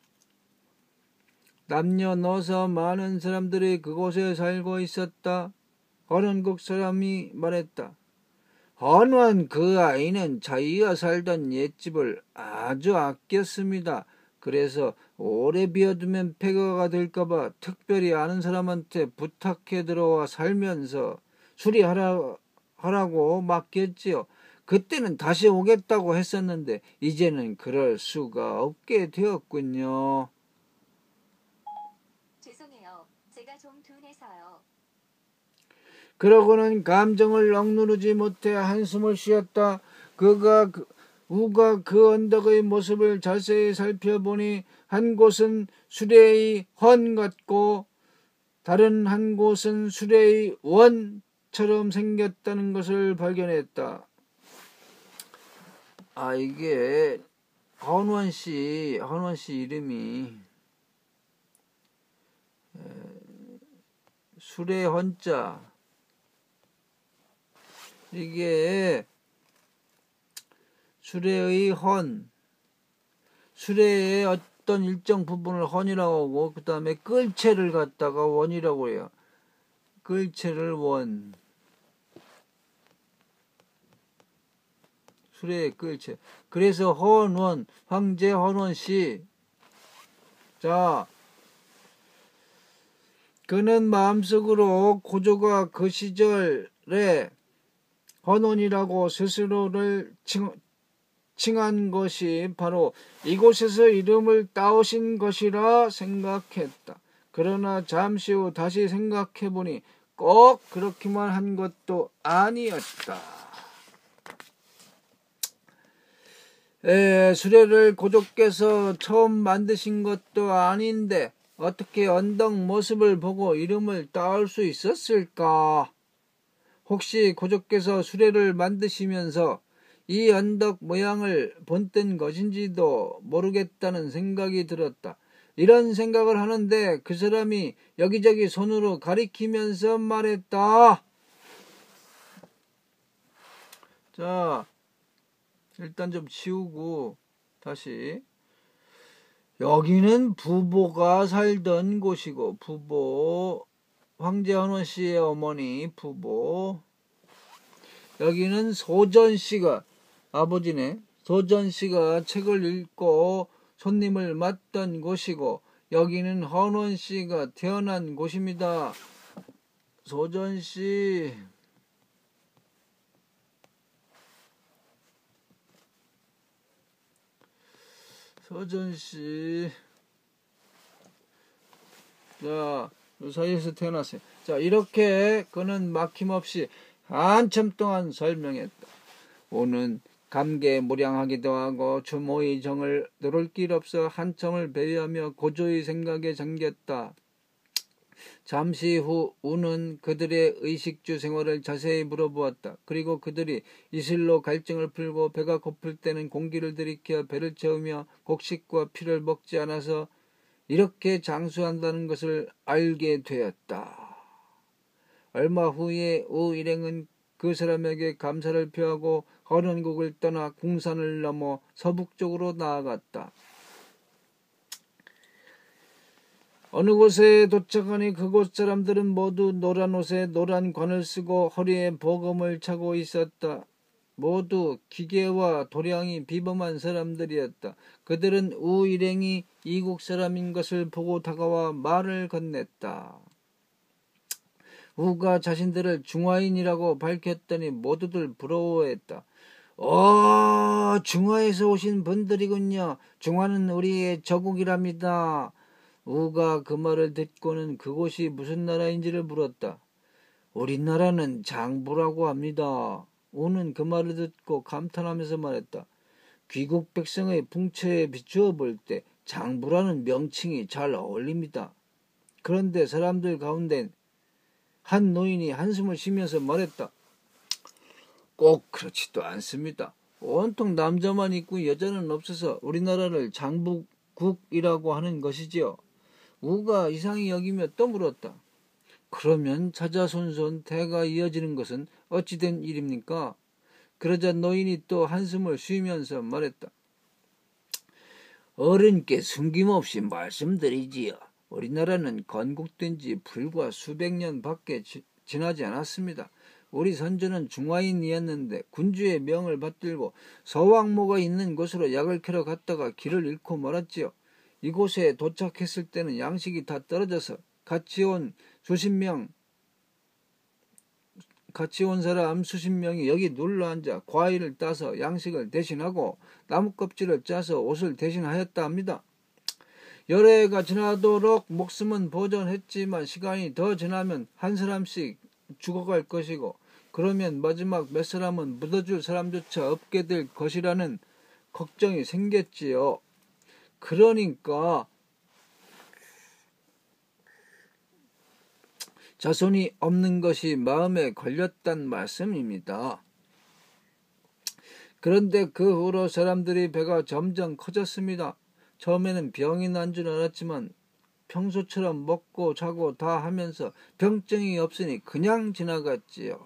남녀노소 많은 사람들이 그곳에 살고 있었다. 헌원국 사람이 말했다. 헌원 그 아이는 자기가 살던 옛집을 아주 아꼈습니다. 그래서 오래 비워두면 폐가가 될까봐 특별히 아는 사람한테 부탁해 들어와 살면서 수리하라고 맡겼지요. 그때는 다시 오겠다고 했었는데 이제는 그럴 수가 없게 되었군요. 죄송해요. 제가 좀 둔해서요. 그러고는 감정을 억누르지 못해 한숨을 쉬었다. 우가 그 언덕의 모습을 자세히 살펴보니 한 곳은 수레의 헌 같고 다른 한 곳은 수레의 원처럼 생겼다는 것을 발견했다. 이게 헌원 씨 이름이 수레 헌자, 이게 수레의 헌, 수레의 어떤 일정 부분을 헌이라고 하고 그 다음에 끌채를 갖다가 원이라고 해요. 끌채를 원, 수레의 끌채. 그래서 헌원, 황제 헌원씨. 자, 그는 마음속으로 고조가 그 시절에 헌원이라고 스스로를 칭한 것이 바로 이곳에서 이름을 따오신 것이라 생각했다. 그러나 잠시 후 다시 생각해보니 꼭 그렇게만 한 것도 아니었다. 수레를 고조께서 처음 만드신 것도 아닌데 어떻게 언덕 모습을 보고 이름을 따올 수 있었을까? 혹시 고조께서 수레를 만드시면서 이 언덕 모양을 본뜬 것인지도 모르겠다는 생각이 들었다. 이런 생각을 하는데 그 사람이 여기저기 손으로 가리키면서 말했다. 자, 일단 좀 치우고 다시. 여기는 부보가 살던 곳이고, 부보, 황제 헌원 씨의 어머니 부보. 여기는 소전 씨가, 아버지네, 소전 씨가 책을 읽고 손님을 맞던 곳이고, 여기는 헌원 씨가 태어난 곳입니다. 소전 씨. 서전씨. 자, 이 사이에서 태어났어요. 자, 이렇게 그는 막힘없이 한참 동안 설명했다. 오는 감개무량하기도 하고 주모의 정을 누를 길 없어 한참을 배회하며 고조의 생각에 잠겼다. 잠시 후 우는 그들의 의식주 생활을 자세히 물어보았다. 그리고 그들이 이슬로 갈증을 풀고 배가 고플 때는 공기를 들이켜 배를 채우며 곡식과 피를 먹지 않아서 이렇게 장수한다는 것을 알게 되었다. 얼마 후에 우 일행은 그 사람에게 감사를 표하고 헌원국을 떠나 궁산을 넘어 서북쪽으로 나아갔다. 어느 곳에 도착하니 그곳 사람들은 모두 노란 옷에 노란 관을 쓰고 허리에 보검을 차고 있었다. 모두 기계와 도량이 비범한 사람들이었다. 그들은 우 일행이 이국 사람인 것을 보고 다가와 말을 건넸다. 우가 자신들을 중화인이라고 밝혔더니 모두들 부러워했다. 중화에서 오신 분들이군요. 중화는 우리의 저국이랍니다. 우가 그 말을 듣고는 그곳이 무슨 나라인지를 물었다. 우리나라는 장부라고 합니다. 우는 그 말을 듣고 감탄하면서 말했다. 귀국 백성의 풍채에 비추어 볼 때 장부라는 명칭이 잘 어울립니다. 그런데 사람들 가운데 한 노인이 한숨을 쉬면서 말했다. 꼭 그렇지도 않습니다. 온통 남자만 있고 여자는 없어서 우리나라를 장부국이라고 하는 것이지요. 우가 이상히 여기며 또 물었다. 그러면 자자손손 대가 이어지는 것은 어찌된 일입니까? 그러자 노인이 또 한숨을 쉬면서 말했다. 어른께 숨김없이 말씀드리지요. 우리나라는 건국된 지 불과 수백 년밖에 지나지 않았습니다. 우리 선조는 중화인이었는데 군주의 명을 받들고 서왕모가 있는 곳으로 약을 캐러 갔다가 길을 잃고 말았지요. 이곳에 도착했을 때는 양식이 다 떨어져서 같이 온 사람 수십 명이 여기 눌러앉아 과일을 따서 양식을 대신하고 나뭇껍질을 짜서 옷을 대신하였다 합니다. 여러 해가 지나도록 목숨은 보존했지만 시간이 더 지나면 한 사람씩 죽어갈 것이고 그러면 마지막 몇 사람은 묻어줄 사람조차 없게 될 것이라는 걱정이 생겼지요. 그러니까 자손이 없는 것이 마음에 걸렸단 말씀입니다. 그런데 그 후로 사람들이 배가 점점 커졌습니다. 처음에는 병이 난 줄 알았지만 평소처럼 먹고 자고 다 하면서 병증이 없으니 그냥 지나갔지요.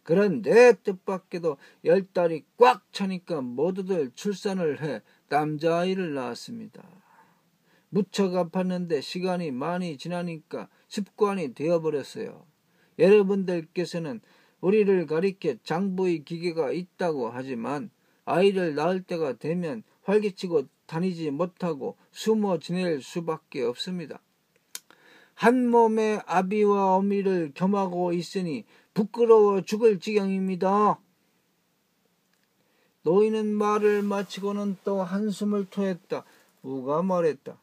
그런데 뜻밖에도 10달이 꽉 차니까 모두들 출산을 해 남자아이를 낳았습니다. 무척 아팠는데 시간이 많이 지나니까 습관이 되어버렸어요. 여러분들께서는 우리를 가리켜 장부의 기계가 있다고 하지만 아이를 낳을 때가 되면 활기치고 다니지 못하고 숨어 지낼 수밖에 없습니다. 한 몸에 아비와 어미를 겸하고 있으니 부끄러워 죽을 지경입니다. 노인은 말을 마치고는 또 한숨을 토했다. 우가 말했다.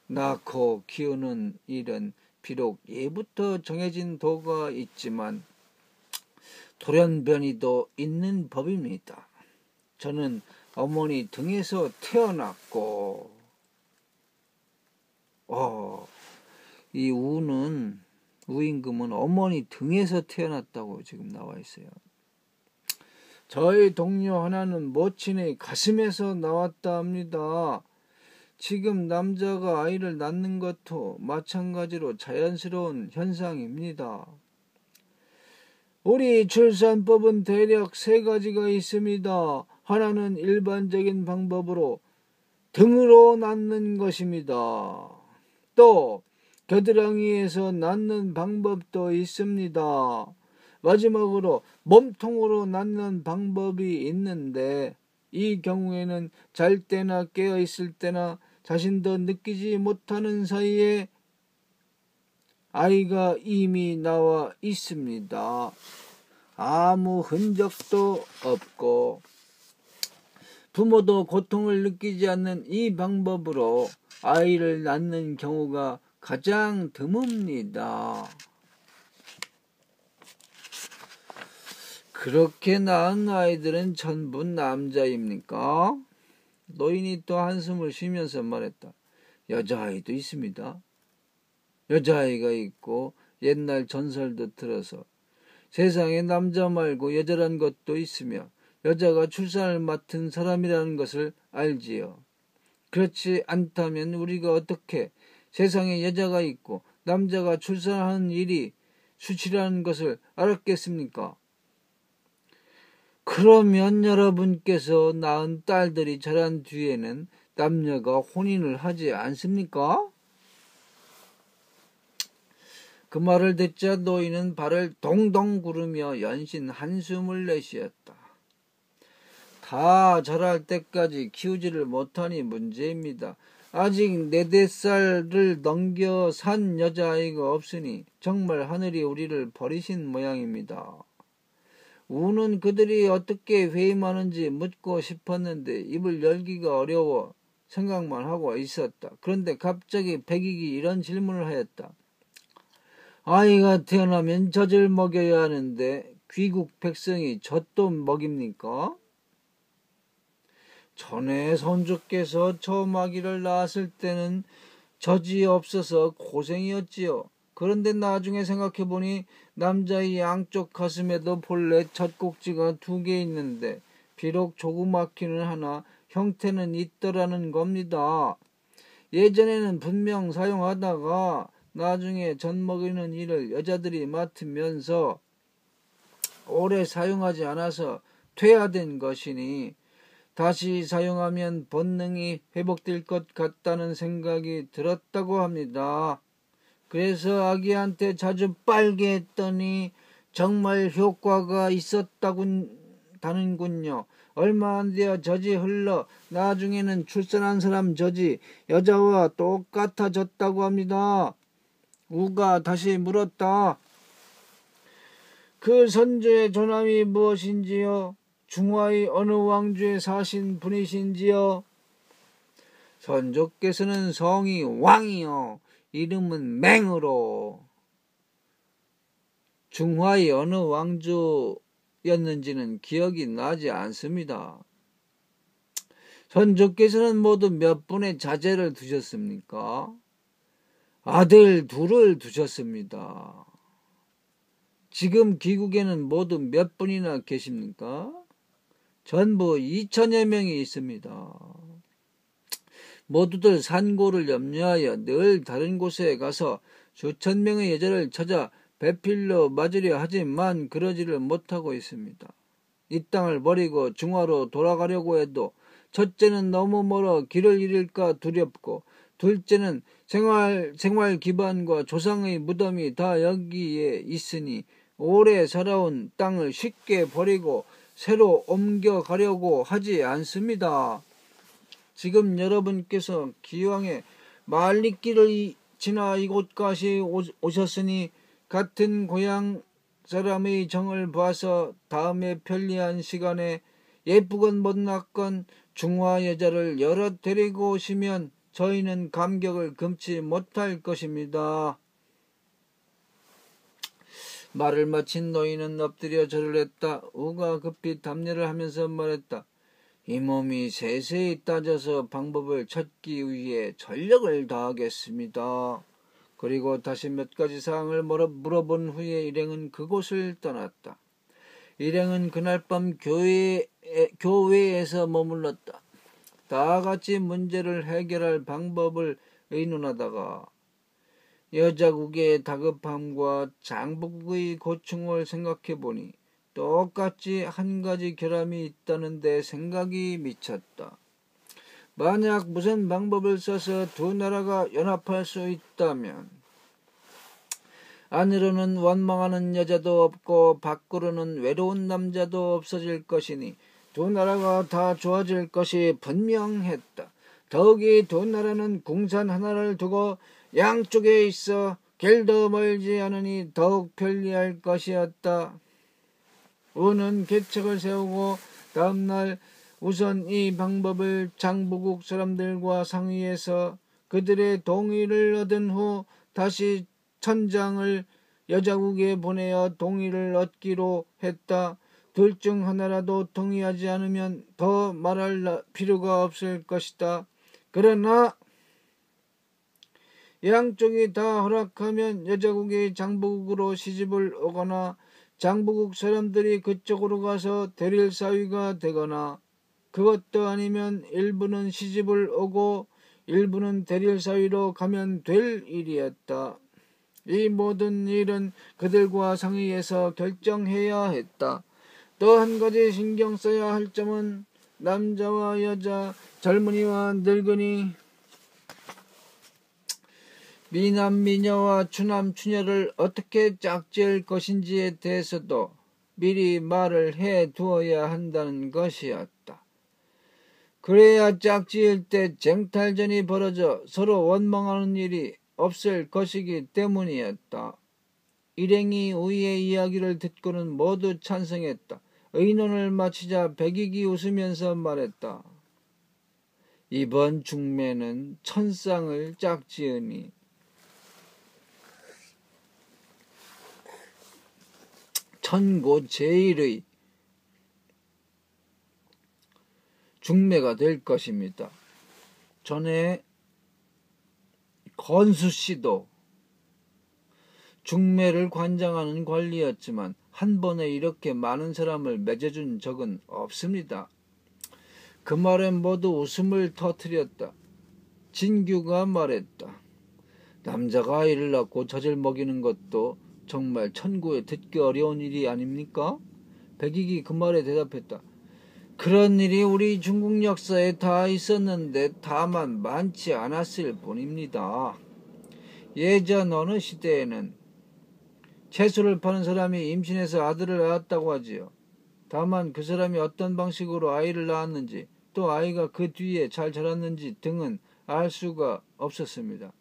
낳고 키우는 일은 비록 예부터 정해진 도가 있지만 돌연변이도 있는 법입니다. 저는 어머니 등에서 태어났고 이 우임금은 어머니 등에서 태어났다고 지금 나와 있어요. 저희 동료 하나는 모친의 가슴에서 나왔다 합니다. 지금 남자가 아이를 낳는 것도 마찬가지로 자연스러운 현상입니다. 우리 출산법은 대략 3가지가 있습니다. 하나는 일반적인 방법으로 등으로 낳는 것입니다. 또 겨드랑이에서 낳는 방법도 있습니다. 마지막으로 몸통으로 낳는 방법이 있는데 이 경우에는 잘 때나 깨어 있을 때나 자신도 느끼지 못하는 사이에 아이가 이미 나와 있습니다. 아무 흔적도 없고 부모도 고통을 느끼지 않는 이 방법으로 아이를 낳는 경우가 가장 드뭅니다. 그렇게 낳은 아이들은 전부 남자입니까? 노인이 또 한숨을 쉬면서 말했다. 여자아이도 있습니다. 여자아이가 있고 옛날 전설도 들어서 세상에 남자 말고 여자란 것도 있으며 여자가 출산을 맡은 사람이라는 것을 알지요. 그렇지 않다면 우리가 어떻게 세상에 여자가 있고 남자가 출산하는 일이 수치라는 것을 알았겠습니까? 그러면 여러분께서 낳은 딸들이 자란 뒤에는 남녀가 혼인을 하지 않습니까? 그 말을 듣자 노인은 발을 동동 구르며 연신 한숨을 내쉬었다. 다 자랄 때까지 키우지를 못하니 문제입니다. 아직 4-5살을 넘겨 산 여자아이가 없으니 정말 하늘이 우리를 버리신 모양입니다. 우는 그들이 어떻게 회임하는지 묻고 싶었는데 입을 열기가 어려워 생각만 하고 있었다. 그런데 갑자기 백익이 이런 질문을 하였다. 아이가 태어나면 젖을 먹여야 하는데 귀국 백성이 젖도 먹입니까? 전에 선조께서 처음 아기를 낳았을 때는 젖이 없어서 고생이었지요. 그런데 나중에 생각해보니 남자의 양쪽 가슴에도 본래 젖꼭지가 2개 있는데 비록 조그맣기는 하나 형태는 있더라는 겁니다. 예전에는 분명 사용하다가 나중에 젖 먹이는 일을 여자들이 맡으면서 오래 사용하지 않아서 퇴화된 것이니 다시 사용하면 본능이 회복될 것 같다는 생각이 들었다고 합니다. 그래서 아기한테 자주 빨게 했더니 정말 효과가 있었다는군요. 얼마 안 되어 젖이 흘러 나중에는 출산한 사람 젖이 여자와 똑같아졌다고 합니다. 우가 다시 물었다. 그 선조의 조남이 무엇인지요? 중화의 어느 왕조에 사신 분이신지요? 선조께서는 성이 왕이요, 이름은 맹으로. 중화의 어느 왕조였는지는 기억이 나지 않습니다. 선조께서는 모두 몇 분의 자제를 두셨습니까? 아들 둘을 두셨습니다. 지금 기국에는 모두 몇 분이나 계십니까? 전부 2천여 명이 있습니다. 모두들 산고를 염려하여 늘 다른 곳에 가서 수천 명의 여자를 찾아 배필로 맞으려 하지만 그러지를 못하고 있습니다. 이 땅을 버리고 중화로 돌아가려고 해도 첫째는 너무 멀어 길을 잃을까 두렵고, 둘째는 생활 기반과 조상의 무덤이 다 여기에 있으니 오래 살아온 땅을 쉽게 버리고 새로 옮겨가려고 하지 않습니다. 지금 여러분께서 기왕에 말리길을 지나 이곳까지 오셨으니 같은 고향 사람의 정을 봐서 다음에 편리한 시간에 예쁘건 못났건 중화 여자를 여럿 데리고 오시면 저희는 감격을 금치 못할 것입니다. 말을 마친 노인은 엎드려 절을 했다. 우가 급히 답례를 하면서 말했다. 이 몸이 세세히 따져서 방법을 찾기 위해 전력을 다하겠습니다. 그리고 다시 몇 가지 사항을 물어본 후에 일행은 그곳을 떠났다. 일행은 그날 밤 교회에서 머물렀다. 다 같이 문제를 해결할 방법을 의논하다가 여자국의 다급함과 장국의 고충을 생각해 보니 똑같이 한 가지 결함이 있다는데 생각이 미쳤다. 만약 무슨 방법을 써서 두 나라가 연합할 수 있다면 안으로는 원망하는 여자도 없고 밖으로는 외로운 남자도 없어질 것이니 두 나라가 다 좋아질 것이 분명했다. 더욱이 두 나라는 궁산 하나를 두고 양쪽에 있어 길도 멀지 않으니 더욱 편리할 것이었다. 우는 계책을 세우고 다음날 우선 이 방법을 장부국 사람들과 상의해서 그들의 동의를 얻은 후 다시 천장을 여자국에 보내어 동의를 얻기로 했다. 둘 중 하나라도 동의하지 않으면 더 말할 필요가 없을 것이다. 그러나 양쪽이 다 허락하면 여자국이 장부국으로 시집을 오거나 장부국 사람들이 그쪽으로 가서 대릴 사위가 되거나, 그것도 아니면 일부는 시집을 오고 일부는 대릴 사위로 가면 될 일이었다. 이 모든 일은 그들과 상의해서 결정해야 했다. 또 한 가지 신경 써야 할 점은 남자와 여자, 젊은이와 늙은이, 미남 미녀와 추남 추녀를 어떻게 짝지을 것인지에 대해서도 미리 말을 해 두어야 한다는 것이었다. 그래야 짝지을 때 쟁탈전이 벌어져 서로 원망하는 일이 없을 것이기 때문이었다. 일행이 우리의 이야기를 듣고는 모두 찬성했다. 의논을 마치자 백익이 웃으면서 말했다. 이번 중매는 천상을 짝지으니 천고 제일의 중매가 될 것입니다. 전에 건수씨도 중매를 관장하는 관리였지만 한 번에 이렇게 많은 사람을 맺어준 적은 없습니다. 그 말에 모두 웃음을 터뜨렸다. 진규가 말했다. 남자가 아이를 낳고 젖을 먹이는 것도 정말 천구에 듣기 어려운 일이 아닙니까? 백익이 그 말에 대답했다. 그런 일이 우리 중국 역사에 다 있었는데 다만 많지 않았을 뿐입니다. 예전 어느 시대에는 채소를 파는 사람이 임신해서 아들을 낳았다고 하지요. 다만 그 사람이 어떤 방식으로 아이를 낳았는지 또 아이가 그 뒤에 잘 자랐는지 등은 알 수가 없었습니다.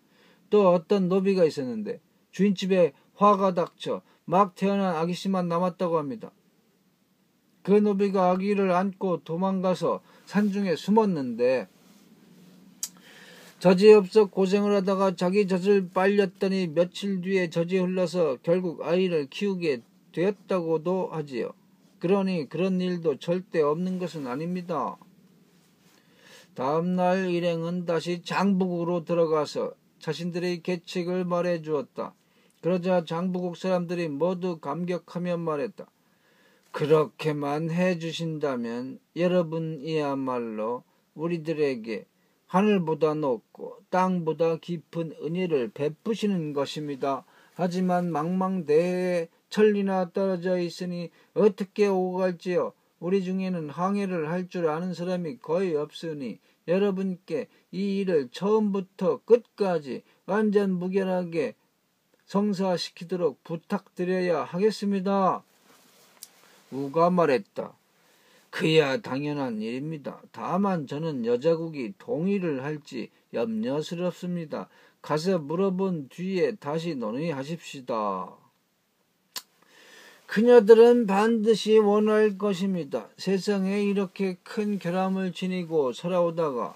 또 어떤 노비가 있었는데 주인집에 화가 닥쳐 막 태어난 아기씨만 남았다고 합니다. 그 노비가 아기를 안고 도망가서 산중에 숨었는데 젖이 없어 고생을 하다가 자기 젖을 빨렸더니 며칠 뒤에 젖이 흘러서 결국 아이를 키우게 되었다고도 하지요. 그러니 그런 일도 절대 없는 것은 아닙니다. 다음날 일행은 다시 장북으로 들어가서 자신들의 계책을 말해 주었다. 그러자 장북국 사람들이 모두 감격하며 말했다. 그렇게만 해주신다면 여러분이야말로 우리들에게 하늘보다 높고 땅보다 깊은 은혜를 베푸시는 것입니다. 하지만 망망대해에 천리나 떨어져 있으니 어떻게 오고 갈지요. 우리 중에는 항해를 할 줄 아는 사람이 거의 없으니 여러분께 이 일을 처음부터 끝까지 완전 무결하게 성사시키도록 부탁드려야 하겠습니다. 우가 말했다. 그야 당연한 일입니다. 다만 저는 여자국이 동의를 할지 염려스럽습니다. 가서 물어본 뒤에 다시 논의하십시다. 그녀들은 반드시 원할 것입니다. 세상에 이렇게 큰 결함을 지니고 살아오다가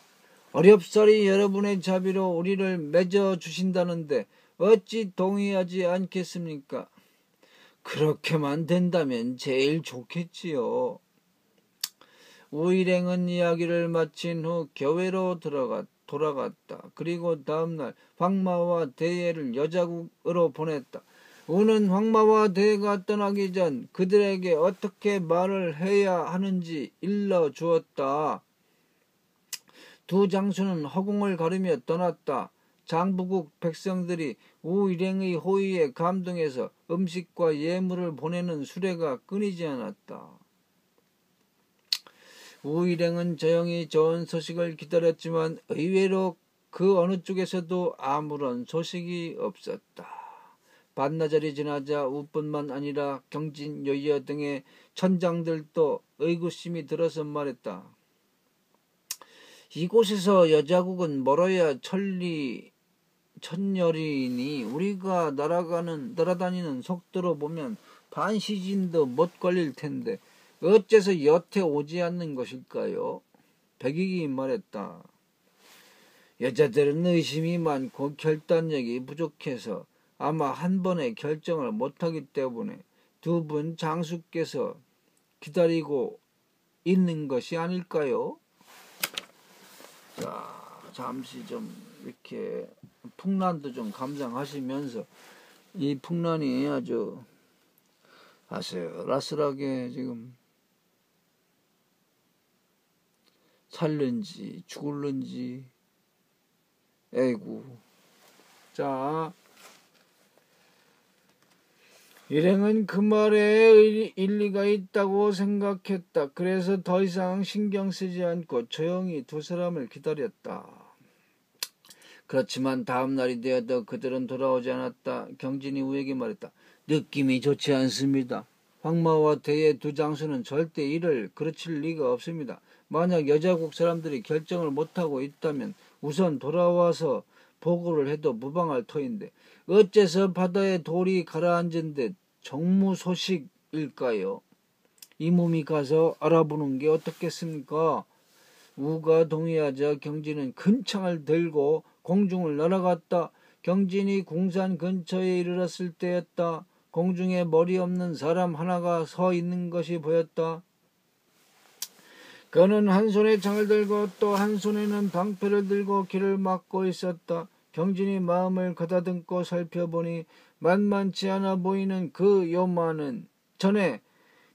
어렵사리 여러분의 자비로 우리를 맺어 주신다는데 어찌 동의하지 않겠습니까? 그렇게만 된다면 제일 좋겠지요. 우일행은 이야기를 마친 후 교회로 돌아갔다. 그리고 다음날 황마와 대예를 여자국으로 보냈다. 우는 황마와 대예가 떠나기 전 그들에게 어떻게 말을 해야 하는지 일러주었다. 두 장수는 허공을 가르며 떠났다. 장부국 백성들이 우일행의 호의에 감동해서 음식과 예물을 보내는 수레가 끊이지 않았다. 우일행은 조용히 좋은 소식을 기다렸지만 의외로 그 어느 쪽에서도 아무런 소식이 없었다. 반나절이 지나자 우뿐만 아니라 경진, 여여 등의 천장들도 의구심이 들어서 말했다. 이곳에서 여자국은 멀어야 천열이니 우리가 날아다니는 속도로 보면 반시진도 못 걸릴 텐데 어째서 여태 오지 않는 것일까요? 백익이 말했다. 여자들은 의심이 많고 결단력이 부족해서 아마 한 번에 결정을 못하기 때문에 두 분 장수께서 기다리고 있는 것이 아닐까요? 자, 잠시 좀 이렇게 풍란도 좀 감상하시면서 이 풍란이 아주 아슬아슬하게 지금 살는지 죽을는지 에이구. 자, 일행은 그 말에 일리가 있다고 생각했다. 그래서 더 이상 신경 쓰지 않고 조용히 두 사람을 기다렸다. 그렇지만 다음 날이 되어도 그들은 돌아오지 않았다. 경진이 우에게 말했다. 느낌이 좋지 않습니다. 황마와 대예 두 장수는 절대 이를 그르칠 리가 없습니다. 만약 여자국 사람들이 결정을 못하고 있다면 우선 돌아와서 보고를 해도 무방할 터인데 어째서 바다에 돌이 가라앉은 듯 정무소식일까요? 이 몸이 가서 알아보는 게 어떻겠습니까? 우가 동의하자 경진은 큰 창을 들고 공중을 날아갔다. 경진이 궁산 근처에 이르렀을 때였다. 공중에 머리 없는 사람 하나가 서 있는 것이 보였다. 그는 한 손에 창을 들고 또 한 손에는 방패를 들고 길을 막고 있었다. 경진이 마음을 가다듬고 살펴보니 만만치 않아 보이는 그 요만은 전에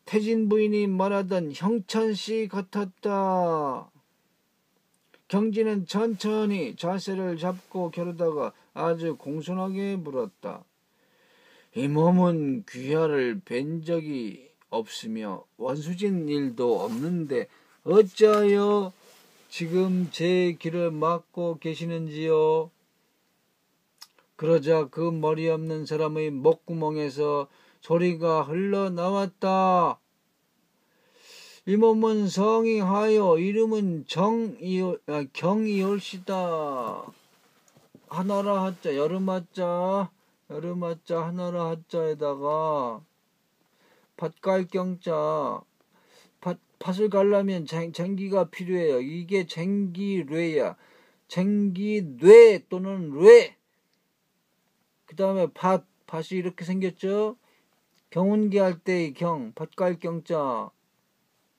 태진 부인이 말하던 형찬씨 같았다. 경진은 천천히 자세를 잡고 겨루다가 아주 공손하게 물었다. 이 몸은 귀하를 뵌 적이 없으며 원수진 일도 없는데 어찌하여 지금 제 길을 막고 계시는지요? 그러자 그 머리 없는 사람의 목구멍에서 소리가 흘러나왔다. 이 몸은 성이하여 이름은 경이올시다. 하나라 하자 여름하자 하나라 하자에다가 밭갈경자 밭을 갈려면 쟁기가 필요해요. 이게 쟁기뇌야. 쟁기뇌 또는 뇌. 그 다음에 밭이 이렇게 생겼죠. 경운기 할 때의 경, 밭갈경자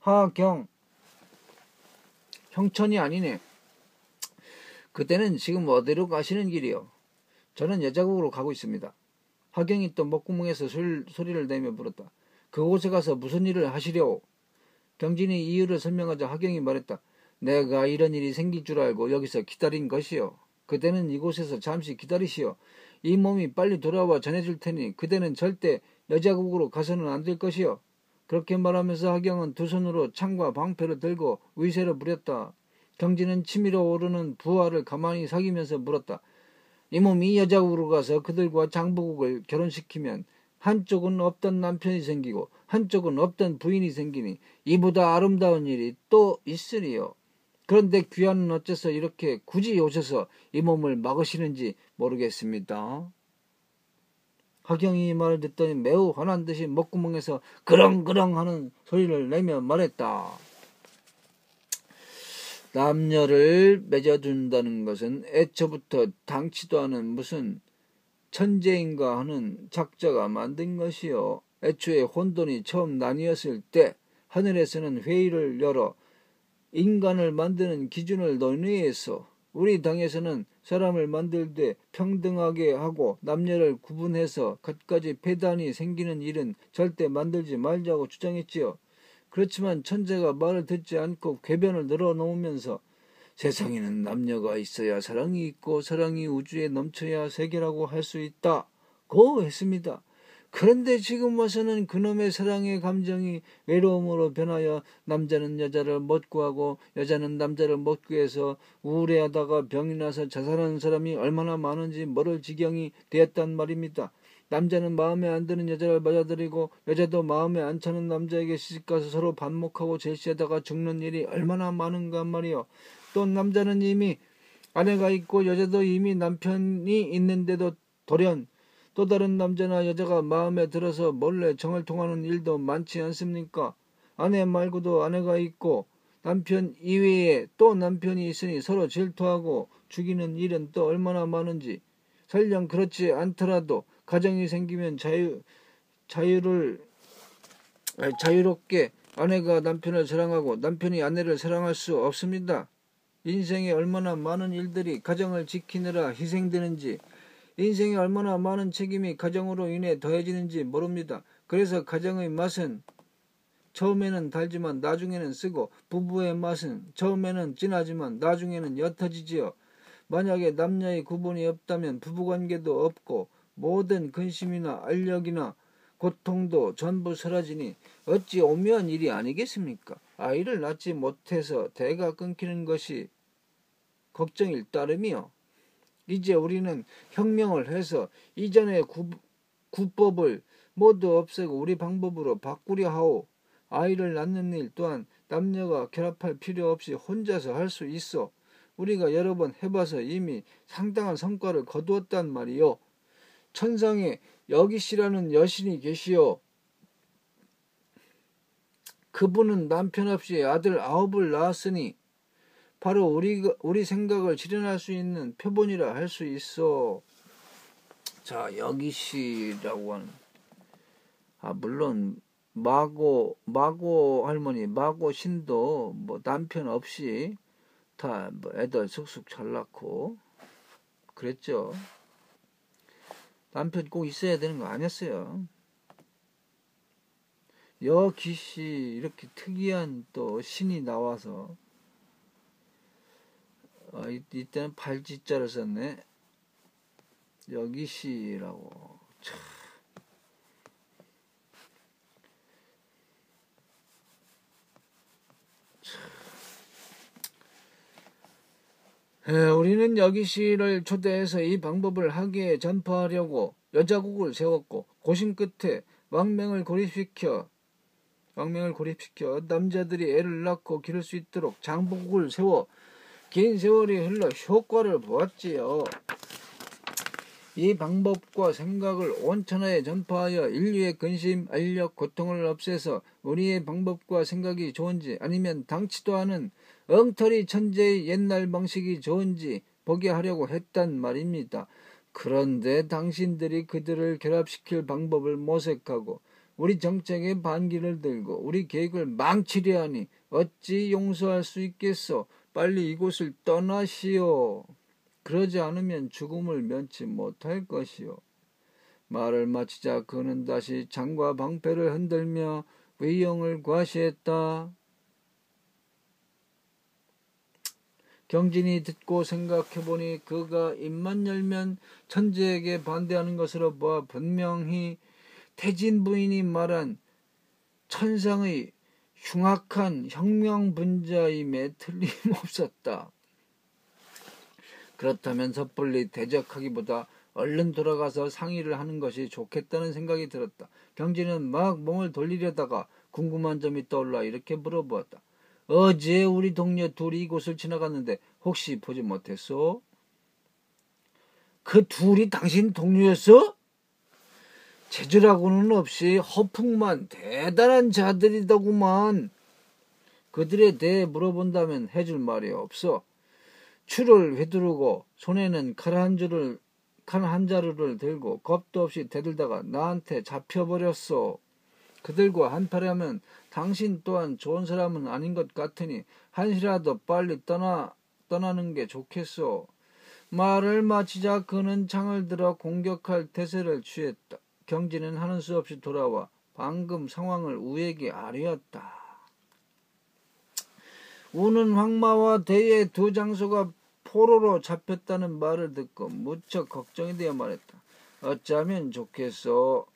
하경. 형천이 아니네. 그때는 지금 어디로 가시는 길이요? 저는 여자국으로 가고 있습니다. 하경이 또 목구멍에서 소리를 내며 물었다. 그곳에 가서 무슨 일을 하시려오? 경진이 이유를 설명하자 하경이 말했다. 내가 이런 일이 생길 줄 알고 여기서 기다린 것이요. 그대는 이곳에서 잠시 기다리시오. 이 몸이 빨리 돌아와 전해줄 테니 그대는 절대 여자국으로 가서는 안 될 것이요. 그렇게 말하면서 하경은 두 손으로 창과 방패를 들고 위세를 부렸다. 경진은 치밀어 오르는 부하를 가만히 사귀면서 물었다. 이 몸이 여자국으로 가서 그들과 장보국을 결혼시키면 한쪽은 없던 남편이 생기고 한쪽은 없던 부인이 생기니 이보다 아름다운 일이 또 있으리요. 그런데 귀하는 어째서 이렇게 굳이 오셔서 이 몸을 막으시는지 모르겠습니다. 하경이 이 말을 듣더니 매우 화난 듯이 목구멍에서 그렁그렁 하는 소리를 내며 말했다. 남녀를 맺어준다는 것은 애초부터 당치도 않은 무슨 천재인가 하는 작자가 만든 것이요. 애초에 혼돈이 처음 나뉘었을 때 하늘에서는 회의를 열어 인간을 만드는 기준을 논의해서 우리 당에서는 사람을 만들 때 평등하게 하고 남녀를 구분해서 갖가지 폐단이 생기는 일은 절대 만들지 말자고 주장했지요. 그렇지만 천재가 말을 듣지 않고 궤변을 늘어놓으면서 세상에는 남녀가 있어야 사랑이 있고 사랑이 우주에 넘쳐야 세계라고 할 수 있다고 했습니다. 그런데 지금 와서는 그놈의 사랑의 감정이 외로움으로 변하여 남자는 여자를 못 구하고 여자는 남자를 못 구해서 우울해하다가 병이 나서 자살하는 사람이 얼마나 많은지 모를 지경이 되었단 말입니다. 남자는 마음에 안 드는 여자를 맞아들이고 여자도 마음에 안 차는 남자에게 시집가서 서로 반목하고 질시하다가 죽는 일이 얼마나 많은가 말이요. 또 남자는 이미 아내가 있고 여자도 이미 남편이 있는데도 돌연 또 다른 남자나 여자가 마음에 들어서 몰래 정을 통하는 일도 많지 않습니까? 아내 말고도 아내가 있고 남편 이외에 또 남편이 있으니 서로 질투하고 죽이는 일은 또 얼마나 많은지. 설령 그렇지 않더라도 가정이 생기면 자유롭게 아내가 남편을 사랑하고 남편이 아내를 사랑할 수 없습니다. 인생에 얼마나 많은 일들이 가정을 지키느라 희생되는지, 인생에 얼마나 많은 책임이 가정으로 인해 더해지는지 모릅니다. 그래서 가정의 맛은 처음에는 달지만 나중에는 쓰고, 부부의 맛은 처음에는 진하지만 나중에는 옅어지지요. 만약에 남녀의 구분이 없다면 부부관계도 없고 모든 근심이나 알력이나 고통도 전부 사라지니 어찌 오묘한 일이 아니겠습니까? 아이를 낳지 못해서 대가 끊기는 것이 걱정일 따름이요. 이제 우리는 혁명을 해서 이전의 구법을 모두 없애고 우리 방법으로 바꾸려 하오. 아이를 낳는 일 또한 남녀가 결합할 필요 없이 혼자서 할 수 있어. 우리가 여러 번 해봐서 이미 상당한 성과를 거두었단 말이요. 천상에 여기씨라는 여신이 계시오. 그분은 남편 없이 아들 9을 낳았으니 바로 우리 생각을 실현할 수 있는 표본이라 할 수 있어. 자, 여기씨라고 하는, 물론 마고 할머니, 마고 신도 뭐 남편 없이 다 뭐 애들 쑥쑥 잘 낳고 그랬죠. 남편 꼭 있어야 되는 거 아니었어요. 여기씨 이렇게 특이한 또 신이 나와서 이때는 발지자를 썼네. 여기씨라고. 참. 참. 우리는 여기 씨를 초대해서 이 방법을 하기에 전파하려고 여자국을 세웠고 고심 끝에 왕명을 고립시켜 남자들이 애를 낳고 기를 수 있도록 장보국을 세워 긴 세월이 흘러 효과를 보았지요. 이 방법과 생각을 온 천하에 전파하여 인류의 근심, 알력, 고통을 없애서 우리의 방법과 생각이 좋은지 아니면 당치도 않은 엉터리 천재의 옛날 방식이 좋은지 보게 하려고 했단 말입니다. 그런데 당신들이 그들을 결합시킬 방법을 모색하고 우리 정책에 반기를 들고 우리 계획을 망치려 하니 어찌 용서할 수 있겠소? 빨리 이곳을 떠나시오. 그러지 않으면 죽음을 면치 못할 것이요. 말을 마치자 그는 다시 창과 방패를 흔들며 위용을 과시했다. 경진이 듣고 생각해보니 그가 입만 열면 천재에게 반대하는 것으로 보아 분명히 태진 부인이 말한 천상의 흉악한 혁명분자임에 틀림없었다. 그렇다면 섣불리 대적하기보다 얼른 돌아가서 상의를 하는 것이 좋겠다는 생각이 들었다. 경진은 막 몸을 돌리려다가 궁금한 점이 떠올라 이렇게 물어보았다. 어제 우리 동료 둘이 이곳을 지나갔는데 혹시 보지 못했어? 그 둘이 당신 동료였어? 재주라고는 없이 허풍만 대단한 자들이더구만. 그들에 대해 물어본다면 해줄 말이 없어. 추를 휘두르고 손에는 칼 한 자루를 들고 겁도 없이 대들다가 나한테 잡혀버렸어. 그들과 한패라면 당신 또한 좋은 사람은 아닌 것 같으니 한시라도 빨리 떠나는 게 좋겠어. 말을 마치자 그는 창을 들어 공격할 태세를 취했다. 경진은 하는 수 없이 돌아와 방금 상황을 우에게 아뢰었다. 우는 황마와 대의 두 장소가 포로로 잡혔다는 말을 듣고 무척 걱정이 되어 말했다. 어쩌면 좋겠어.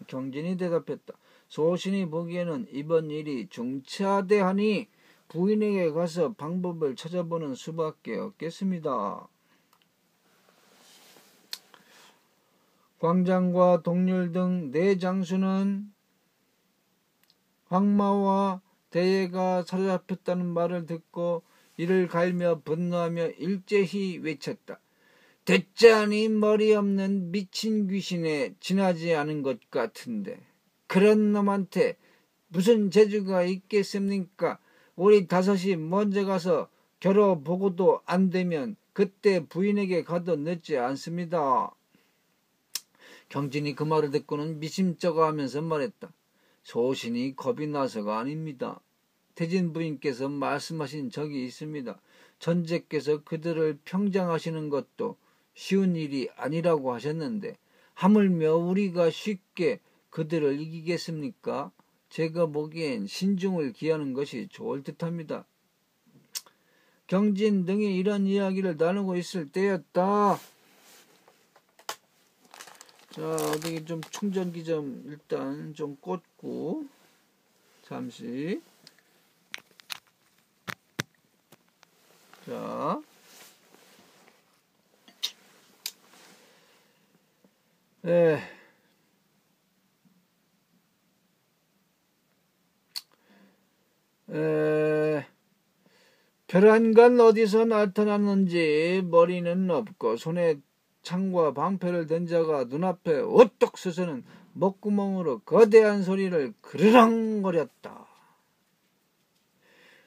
경진이 대답했다. 소신이 보기에는 이번 일이 중차대하니 부인에게 가서 방법을 찾아보는 수밖에 없겠습니다. 광장과 동률 등 네 장수는 황마와 대예가 사로잡혔다는 말을 듣고 이를 갈며 분노하며 일제히 외쳤다. 대짜니 머리 없는 미친 귀신에 지나지 않은 것 같은데 그런 놈한테 무슨 재주가 있겠습니까? 우리 다섯이 먼저 가서 겨뤄보고도 안 되면 그때 부인에게 가도 늦지 않습니다. 경진이 그 말을 듣고는 미심쩍어 하면서 말했다. 소신이 겁이 나서가 아닙니다. 태진 부인께서 말씀하신 적이 있습니다. 천재께서 그들을 평장하시는 것도 쉬운 일이 아니라고 하셨는데 하물며 우리가 쉽게 그들을 이기겠습니까? 제가 보기엔 신중을 기하는 것이 좋을 듯합니다. 경진 등이 이런 이야기를 나누고 있을 때였다. 자, 어디 좀 충전기 좀 일단 좀 꽂고 잠시. 자, 별안간 어디서 나타났는지 머리는 없고 손에 창과 방패를 든 자가 눈앞에 우뚝 서서는 목구멍으로 거대한 소리를 그르렁거렸다.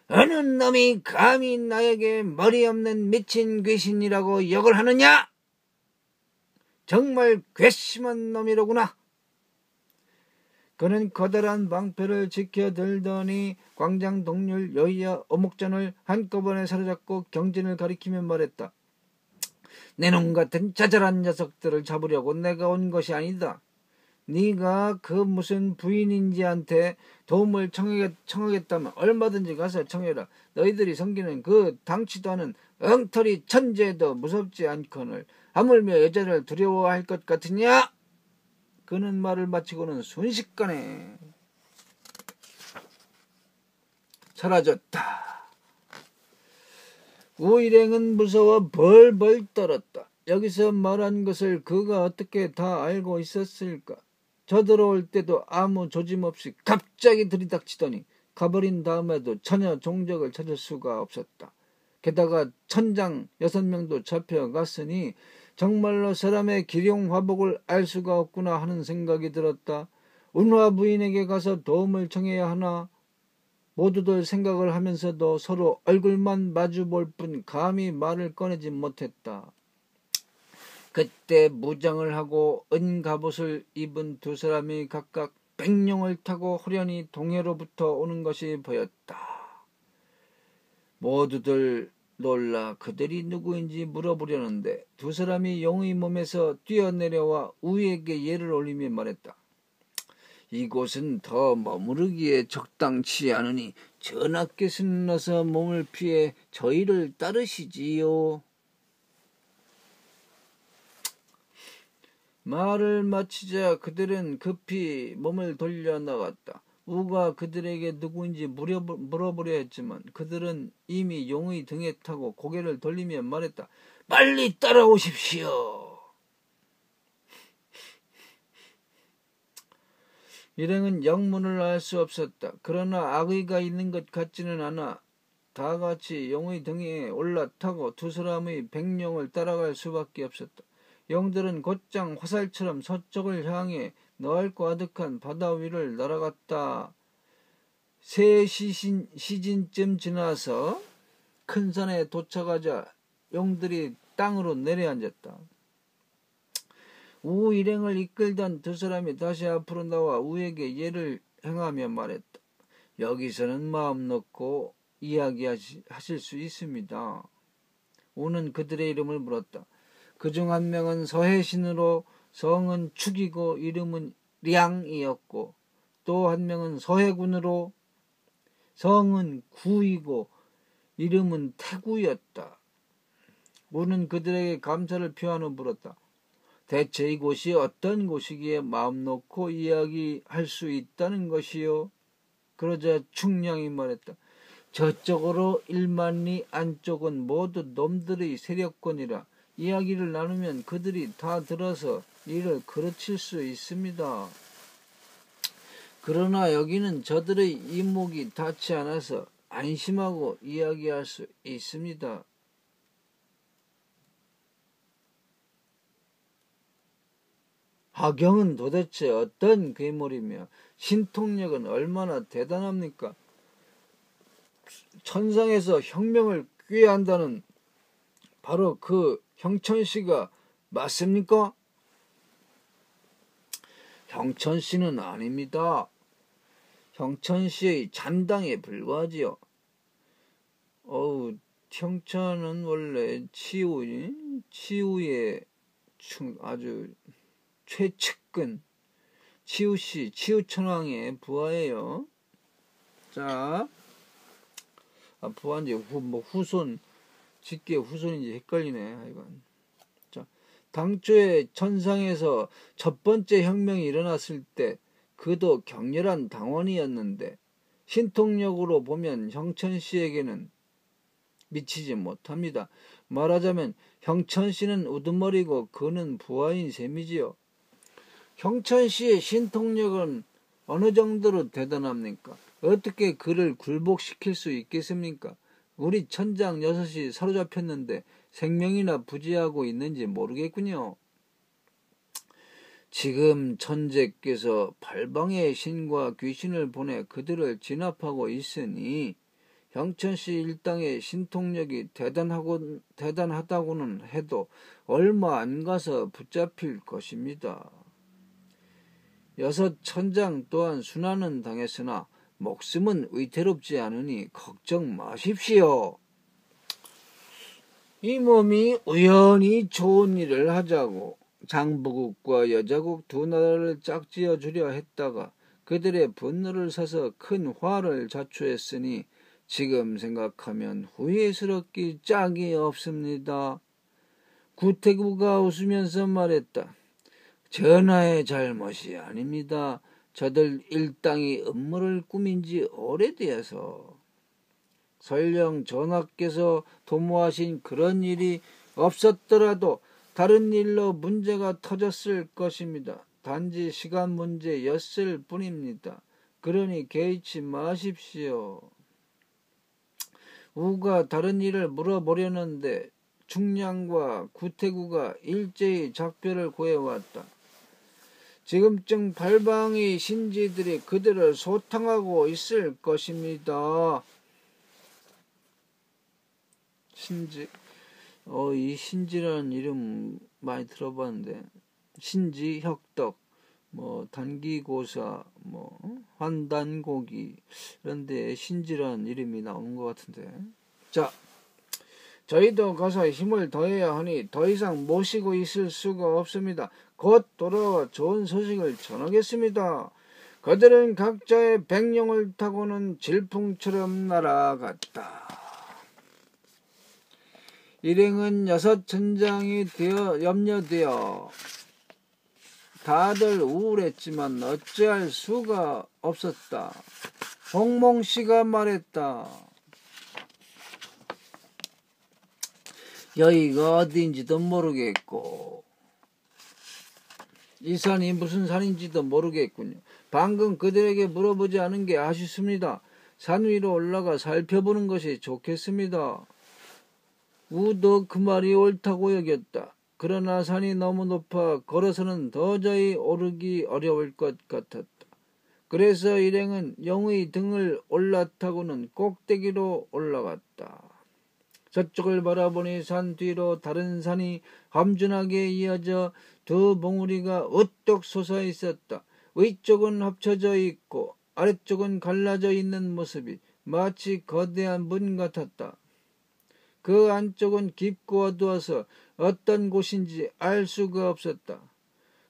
어느 놈이 감히 나에게 머리 없는 미친 귀신이라고 욕을 하느냐? 정말 괘씸한 놈이로구나. 그는 커다란 방패를 지켜 들더니 광장 동률 여의야 어묵전을 한꺼번에 사로잡고 경진을 가리키며 말했다. 내 놈 같은 자잘한 녀석들을 잡으려고 내가 온 것이 아니다. 네가 그 무슨 부인인지한테 도움을 청하겠다면 얼마든지 가서 청해라. 너희들이 섬기는 그 당치도 않은 엉터리 천재도 무섭지 않거늘 하물며 여자를 두려워할 것 같으냐? 그는 말을 마치고는 순식간에 사라졌다. 우일행은 무서워 벌벌 떨었다. 여기서 말한 것을 그가 어떻게 다 알고 있었을까? 저들어올 때도 아무 조짐없이 갑자기 들이닥치더니 가버린 다음에도 전혀 종적을 찾을 수가 없었다. 게다가 천장 6명도 잡혀갔으니 정말로 사람의 기룡화복을 알 수가 없구나 하는 생각이 들었다. 운화 부인에게 가서 도움을 청해야 하나? 모두들 생각을 하면서도 서로 얼굴만 마주볼 뿐 감히 말을 꺼내지 못했다. 그때 무장을 하고 은갑옷을 입은 두 사람이 각각 백룡을 타고 호련히 동해로부터 오는 것이 보였다. 모두들 놀라 그들이 누구인지 물어보려는데 두 사람이 용의 몸에서 뛰어내려와 우위에게 예를 올리며 말했다. 이곳은 더 머무르기에 적당치 않으니 전하께서는 어서 몸을 피해 저희를 따르시지요. 말을 마치자 그들은 급히 몸을 돌려 나갔다. 우가 그들에게 누구인지 물어보려 했지만 그들은 이미 용의 등에 타고 고개를 돌리며 말했다. 빨리 따라오십시오. 일행은 영문을 알 수 없었다. 그러나 악의가 있는 것 같지는 않아 다 같이 용의 등에 올라타고 두 사람의 백룡을 따라갈 수밖에 없었다. 용들은 곧장 화살처럼 서쪽을 향해 넓고 아득한 바다 위를 날아갔다. 3시즌쯤 지나서 큰 산에 도착하자 용들이 땅으로 내려앉았다. 우 일행을 이끌던 두 사람이 다시 앞으로 나와 우에게 예를 행하며 말했다. 여기서는 마음 놓고 이야기하실 수 있습니다. 우는 그들의 이름을 물었다. 그중 한 명은 서해신으로 성은 축이고 이름은 량이었고 또 한 명은 서해군으로 성은 구이고 이름은 태구였다. 우는 그들에게 감사를 표한 후 물었다. 대체 이곳이 어떤 곳이기에 마음 놓고 이야기할 수 있다는 것이요? 그러자 충량이 말했다. 저쪽으로 1만리 안쪽은 모두 놈들의 세력권이라 이야기를 나누면 그들이 다 들어서 이를 그르칠 수 있습니다. 그러나 여기는 저들의 이목이 닿지 않아서 안심하고 이야기할 수 있습니다. 하경은 도대체 어떤 괴물이며 신통력은 얼마나 대단합니까? 천상에서 혁명을 꾀한다는 바로 그 형천씨가 맞습니까? 형천씨는 아닙니다. 형천씨의 잔당에 불과하지요. 형천은 원래 치우의 아주 최측근 치우씨, 치우천왕의 부하예요. 자, 부하인지 후손, 직계 후손인지 헷갈리네. 하여간. 자, 당초에 천상에서 첫 번째 혁명이 일어났을 때 그도 격렬한 당원이었는데 신통력으로 보면 형천씨에게는 미치지 못합니다. 말하자면 형천씨는 우두머리고 그는 부하인 셈이지요. 형천씨의 신통력은 어느 정도로 대단합니까? 어떻게 그를 굴복시킬 수 있겠습니까? 우리 천장 6이 사로잡혔는데 생명이나 부지하고 있는지 모르겠군요. 지금 천재께서 발방의 신과 귀신을 보내 그들을 진압하고 있으니 형천씨 일당의 신통력이 대단하다고는 해도 얼마 안 가서 붙잡힐 것입니다. 6 천장 또한 순환은 당했으나 목숨은 위태롭지 않으니 걱정 마십시오. 이 몸이 우연히 좋은 일을 하자고 장부국과 여자국 두 나라를 짝지어 주려 했다가 그들의 분노를 사서 큰 화를 자초했으니 지금 생각하면 후회스럽기 짝이 없습니다. 구태구가 웃으면서 말했다. 전하의 잘못이 아닙니다. 저들 일당이 음모를 꾸민 지 오래되어서. 설령 전하께서 도모하신 그런 일이 없었더라도 다른 일로 문제가 터졌을 것입니다. 단지 시간 문제였을 뿐입니다. 그러니 개의치 마십시오. 우가 다른 일을 물어보려는데 충량과 구태구가 일제히 작별을 구해왔다. 지금쯤 발방의 신지들이 그들을 소탕하고 있을 것입니다. 신지, 이 신지라는 이름 많이 들어봤는데, 신지, 혁덕, 단기고사, 환단고기, 이런데 신지라는 이름이 나오는 것 같은데. 자, 저희도 가서 힘을 더해야 하니 더 이상 모시고 있을 수가 없습니다. 곧 돌아와 좋은 소식을 전하겠습니다. 그들은 각자의 백룡을 타고는 질풍처럼 날아갔다. 일행은 6천장이 되어 염려되어 다들 우울했지만 어찌할 수가 없었다. 홍몽씨가 말했다. 여기가 어디인지도 모르겠고 이 산이 무슨 산인지도 모르겠군요. 방금 그들에게 물어보지 않은 게 아쉽습니다. 산 위로 올라가 살펴보는 것이 좋겠습니다. 우도 그 말이 옳다고 여겼다. 그러나 산이 너무 높아 걸어서는 도저히 오르기 어려울 것 같았다. 그래서 일행은 용의 등을 올라타고는 꼭대기로 올라갔다. 저쪽을 바라보니 산 뒤로 다른 산이 험준하게 이어져 두 봉우리가 우뚝 솟아 있었다. 위쪽은 합쳐져 있고 아래쪽은 갈라져 있는 모습이 마치 거대한 문 같았다. 그 안쪽은 깊고 어두워서 어떤 곳인지 알 수가 없었다.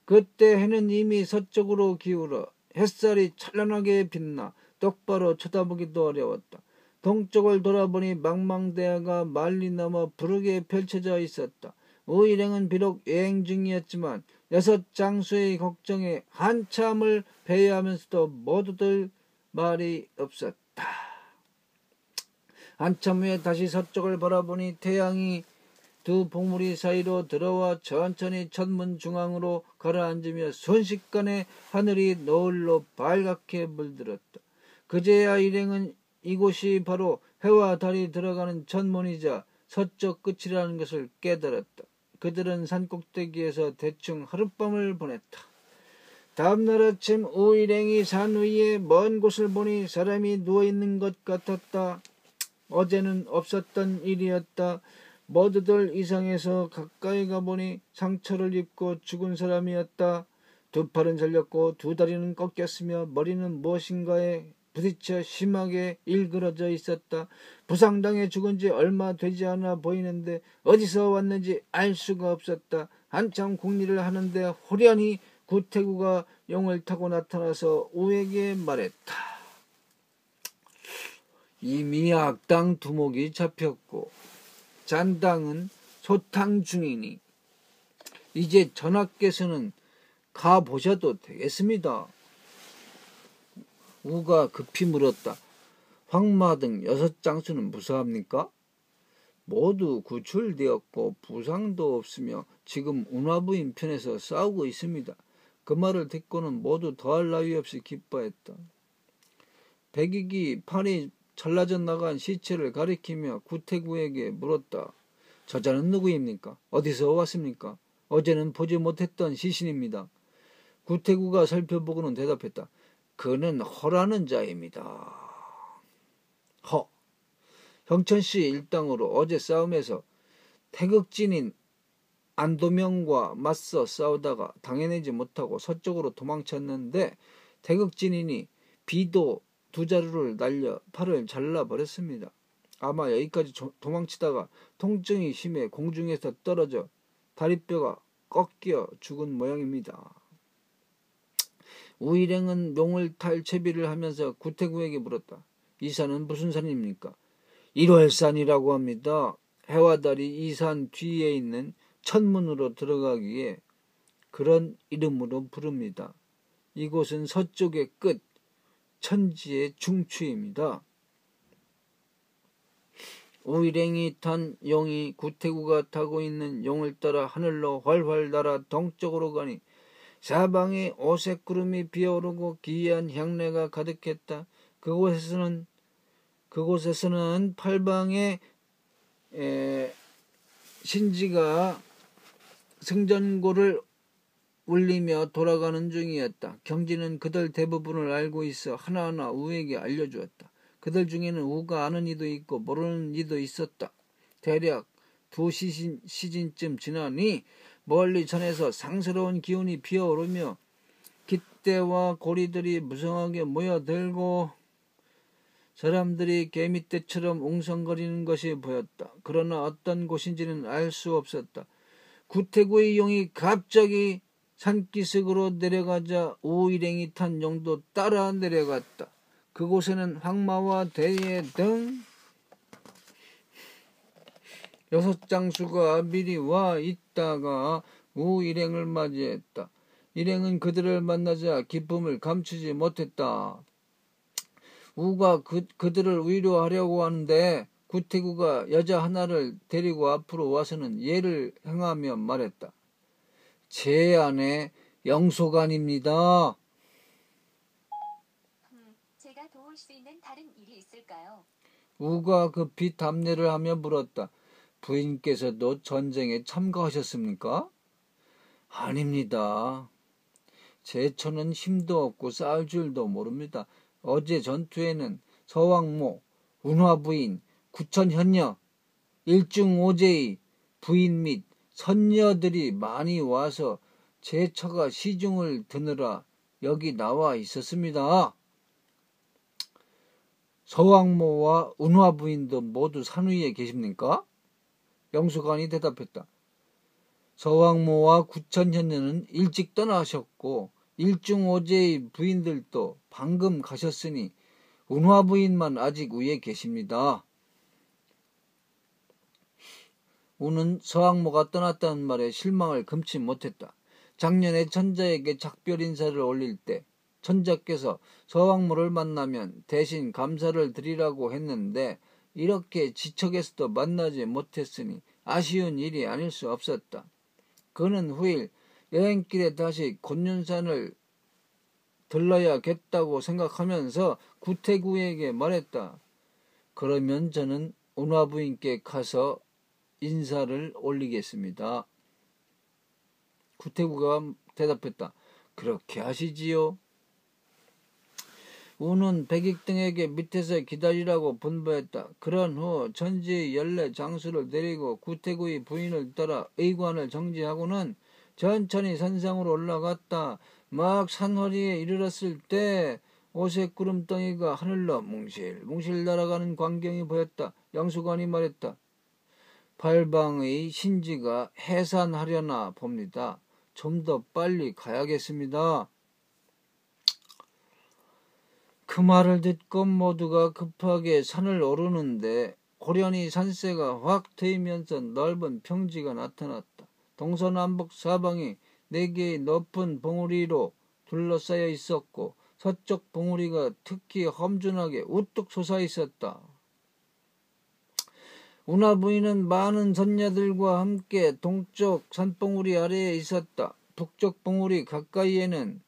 그때 해는 이미 서쪽으로 기울어 햇살이 찬란하게 빛나 똑바로 쳐다보기도 어려웠다. 동쪽을 돌아보니 망망대해가 말리 넘어 푸르게 펼쳐져 있었다. 우일행은 비록 여행 중이었지만 6장수의 걱정에 한참을 배회하면서도 모두들 말이 없었다. 한참 후에 다시 서쪽을 바라보니 태양이 두 봉우리 사이로 들어와 천천히 천문 중앙으로 가라앉으며 순식간에 하늘이 노을로 빨갛게 물들었다. 그제야 일행은 이곳이 바로 해와 달이 들어가는 천문이자 서쪽 끝이라는 것을 깨달았다. 그들은 산꼭대기에서 대충 하룻밤을 보냈다. 다음날 아침 우일행이 산 위에 먼 곳을 보니 사람이 누워있는 것 같았다. 어제는 없었던 일이었다. 모두들 이상해서 가까이 가보니 상처를 입고 죽은 사람이었다. 두 팔은 잘렸고 두 다리는 꺾였으며 머리는 무엇인가에 부딪혀 심하게 일그러져 있었다. 부상당해 죽은 지 얼마 되지 않아 보이는데 어디서 왔는지 알 수가 없었다. 한참 궁리를 하는데 호련히 구태구가 용을 타고 나타나서 우에게 말했다. 이미 악당 두목이 잡혔고 잔당은 소탕 중이니 이제 전하께서는 가보셔도 되겠습니다. 우가 급히 물었다. 황마 등 6장수는 무사합니까? 모두 구출되었고 부상도 없으며 지금 운하부인 편에서 싸우고 있습니다. 그 말을 듣고는 모두 더할 나위 없이 기뻐했다. 백익이 팔이 잘라져 나간 시체를 가리키며 구태구에게 물었다. 저자는 누구입니까? 어디서 왔습니까? 어제는 보지 못했던 시신입니다. 구태구가 살펴보고는 대답했다. 그는 허라는 자입니다. 허. 형천씨 일당으로 어제 싸움에서 태극진인 안도명과 맞서 싸우다가 당해내지 못하고 서쪽으로 도망쳤는데 태극진인이 비도 2자루를 날려 팔을 잘라버렸습니다. 아마 여기까지 도망치다가 통증이 심해 공중에서 떨어져 다리뼈가 꺾여 죽은 모양입니다. 우일행은 용을 탈 채비를 하면서 구태구에게 물었다. 이 산은 무슨 산입니까? 일월산이라고 합니다. 해와 달이 이 산 뒤에 있는 천문으로 들어가기에 그런 이름으로 부릅니다. 이곳은 서쪽의 끝, 천지의 중추입니다. 우일행이 탄 용이 구태구가 타고 있는 용을 따라 하늘로 활활 날아 동쪽으로 가니 사방에 오색 구름이 비어오르고 기이한 향내가 가득했다. 그곳에서는 팔방에 신지가 승전고를 울리며 돌아가는 중이었다. 경지는 그들 대부분을 알고 있어 하나하나 우에게 알려주었다. 그들 중에는 우가 아는 이도 있고 모르는 이도 있었다. 대략 2시즌쯤 지나니 멀리 전에서 상스러운 기운이 피어오르며 깃대와 고리들이 무성하게 모여들고 사람들이 개미떼처럼 웅성거리는 것이 보였다. 그러나 어떤 곳인지는 알 수 없었다. 구태구의 용이 갑자기 산기슭으로 내려가자 우일행이 탄 용도 따라 내려갔다. 그곳에는 황마와 대예 등 6장수가 미리 와 있다가 우일행을 맞이했다. 일행은 그들을 만나자 기쁨을 감추지 못했다. 우가 그들을 위로하려고 하는데 구태구가 여자 하나를 데리고 앞으로 와서는 예를 행하며 말했다. 제 아내 영소관입니다. 제가 도울 수 있는 다른 일이 있을까요? 우가 급히 답례를 하며 물었다. 부인께서도 전쟁에 참가하셨습니까? 아닙니다. 제 처는 힘도 없고 싸울 줄도 모릅니다. 어제 전투에는 서왕모, 운화부인, 구천현녀, 일중오제의 부인 및 선녀들이 많이 와서 제 처가 시중을 드느라 여기 나와 있었습니다. 서왕모와 운화부인도 모두 산 위에 계십니까? 영수관이 대답했다. 서왕모와 구천현녀는 일찍 떠나셨고 일중오제의 부인들도 방금 가셨으니 운화부인만 아직 위에 계십니다. 우는 서왕모가 떠났다는 말에 실망을 금치 못했다. 작년에 천자에게 작별 인사를 올릴 때 천자께서 서왕모를 만나면 대신 감사를 드리라고 했는데 이렇게 지척에서도 만나지 못했으니 아쉬운 일이 아닐 수 없었다. 그는 후일 여행길에 다시 곤륜산을 들러야겠다고 생각하면서 구태구에게 말했다. 그러면 저는 운화부인께 가서 인사를 올리겠습니다. 구태구가 대답했다. 그렇게 하시지요. 우는 백익등에게 밑에서 기다리라고 분부했다. 그런 후 천지의 14장수를 데리고 구태구의 부인을 따라 의관을 정지하고는 천천히 산상으로 올라갔다. 막 산허리에 이르렀을 때 오색 구름덩이가 하늘로 뭉실뭉실 날아가는 광경이 보였다. 영수관이 말했다. 팔방의 신지가 해산하려나 봅니다. 좀 더 빨리 가야겠습니다. 그 말을 듣고 모두가 급하게 산을 오르는데 고련히 산세가 확 트이면서 넓은 평지가 나타났다. 동서남북 사방이 4개의 높은 봉우리로 둘러싸여 있었고 서쪽 봉우리가 특히 험준하게 우뚝 솟아 있었다. 운하부인은 많은 선녀들과 함께 동쪽 산봉우리 아래에 있었다. 북쪽 봉우리 가까이에는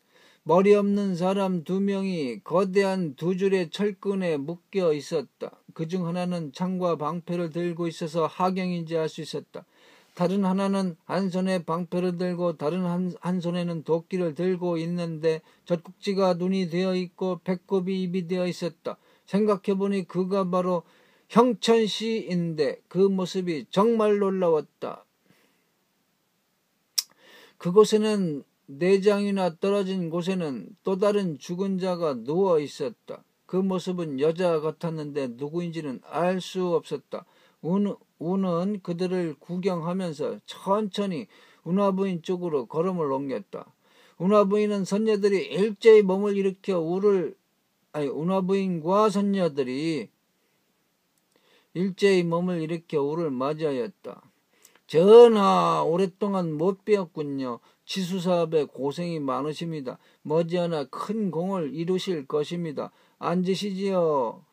머리 없는 사람 2명이 거대한 2줄의 철끈에 묶여 있었다. 그중 하나는 창과 방패를 들고 있어서 하경인지 알 수 있었다. 다른 하나는 한 손에 방패를 들고 다른 한 손에는 도끼를 들고 있는데 젖꼭지가 눈이 되어 있고 배꼽이 입이 되어 있었다. 생각해보니 그가 바로 형천씨인데 그 모습이 정말 놀라웠다. 그곳에는 내장이나 떨어진 곳에는 또 다른 죽은 자가 누워 있었다. 그 모습은 여자 같았는데 누구인지는 알 수 없었다. 우는 그들을 구경하면서 천천히 운하부인 쪽으로 걸음을 옮겼다. 운하부인은 선녀들이 일제히 몸을 일으켜 운하부인과 선녀들이 일제히 몸을 일으켜 우를 맞이하였다. 전하, 오랫동안 못 뵈었군요. 치수사업에 고생이 많으십니다. 머지않아 큰 공을 이루실 것입니다. 앉으시지요.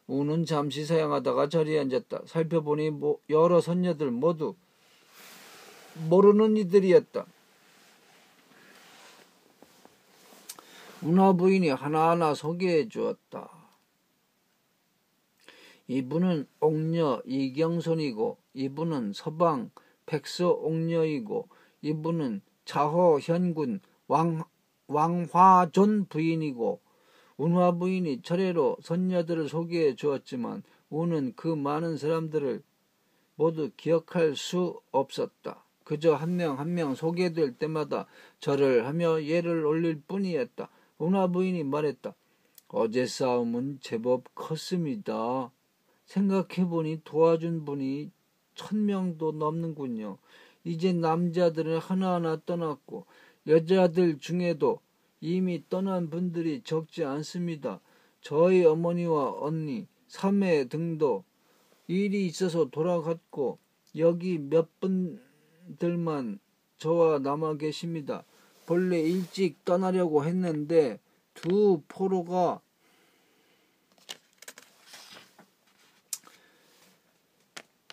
우는 잠시 사양하다가 자리에 앉았다. 살펴보니 여러 선녀들 모두 모르는 이들이었다. 운하 부인이 하나하나 소개해 주었다. 이분은 옥녀 이경손이고, 이분은 서방 백서 옥녀이고, 이분은 자호 현군 왕화존 부인이고. 운하 부인이 차례로 선녀들을 소개해 주었지만 우는 그 많은 사람들을 모두 기억할 수 없었다. 그저 한 명 한 명 소개될 때마다 절을 하며 예를 올릴 뿐이었다. 운하 부인이 말했다. 어제 싸움은 제법 컸습니다. 생각해보니 도와준 분이 1000명도 넘는군요. 이제 남자들은 하나하나 떠났고 여자들 중에도 이미 떠난 분들이 적지 않습니다. 저희 어머니와 언니, 사매 등도 일이 있어서 돌아갔고 여기 몇 분들만 저와 남아 계십니다. 본래 일찍 떠나려고 했는데 두 포로가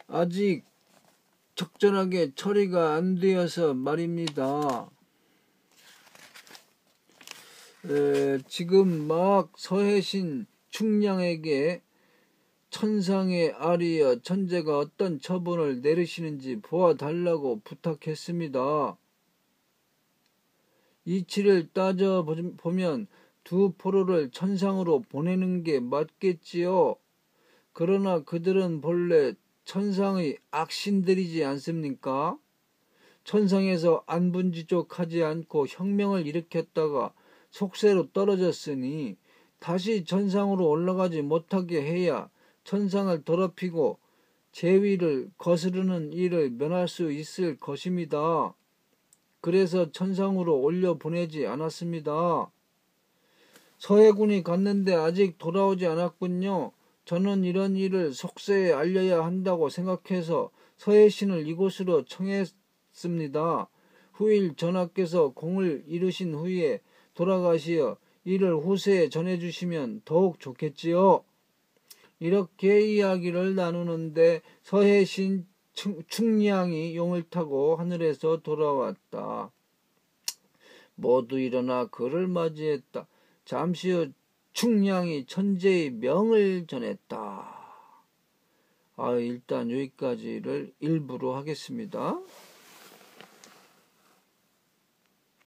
아직 적절하게 처리가 안 되어서 말입니다. 지금 막 서해신 충량에게 천상의 아리여 천재가 어떤 처분을 내리시는지 보아달라고 부탁했습니다. 이치를 따져보면 두 포로를 천상으로 보내는 게 맞겠지요. 그러나 그들은 본래 천상의 악신들이지 않습니까? 천상에서 안분지족하지 않고 혁명을 일으켰다가 속세로 떨어졌으니 다시 천상으로 올라가지 못하게 해야 천상을 더럽히고 제위를 거스르는 일을 면할 수 있을 것입니다. 그래서 천상으로 올려보내지 않았습니다. 서해군이 갔는데 아직 돌아오지 않았군요. 저는 이런 일을 속세에 알려야 한다고 생각해서 서해신을 이곳으로 청했습니다. 후일 전하께서 공을 이루신 후에 돌아가시어 이를 후세에 전해주시면 더욱 좋겠지요. 이렇게 이야기를 나누는데 서해신 충량이 용을 타고 하늘에서 돌아왔다. 모두 일어나 그를 맞이했다. 잠시 후 충량이 천재의 명을 전했다. 일단 여기까지를 일부로 하겠습니다.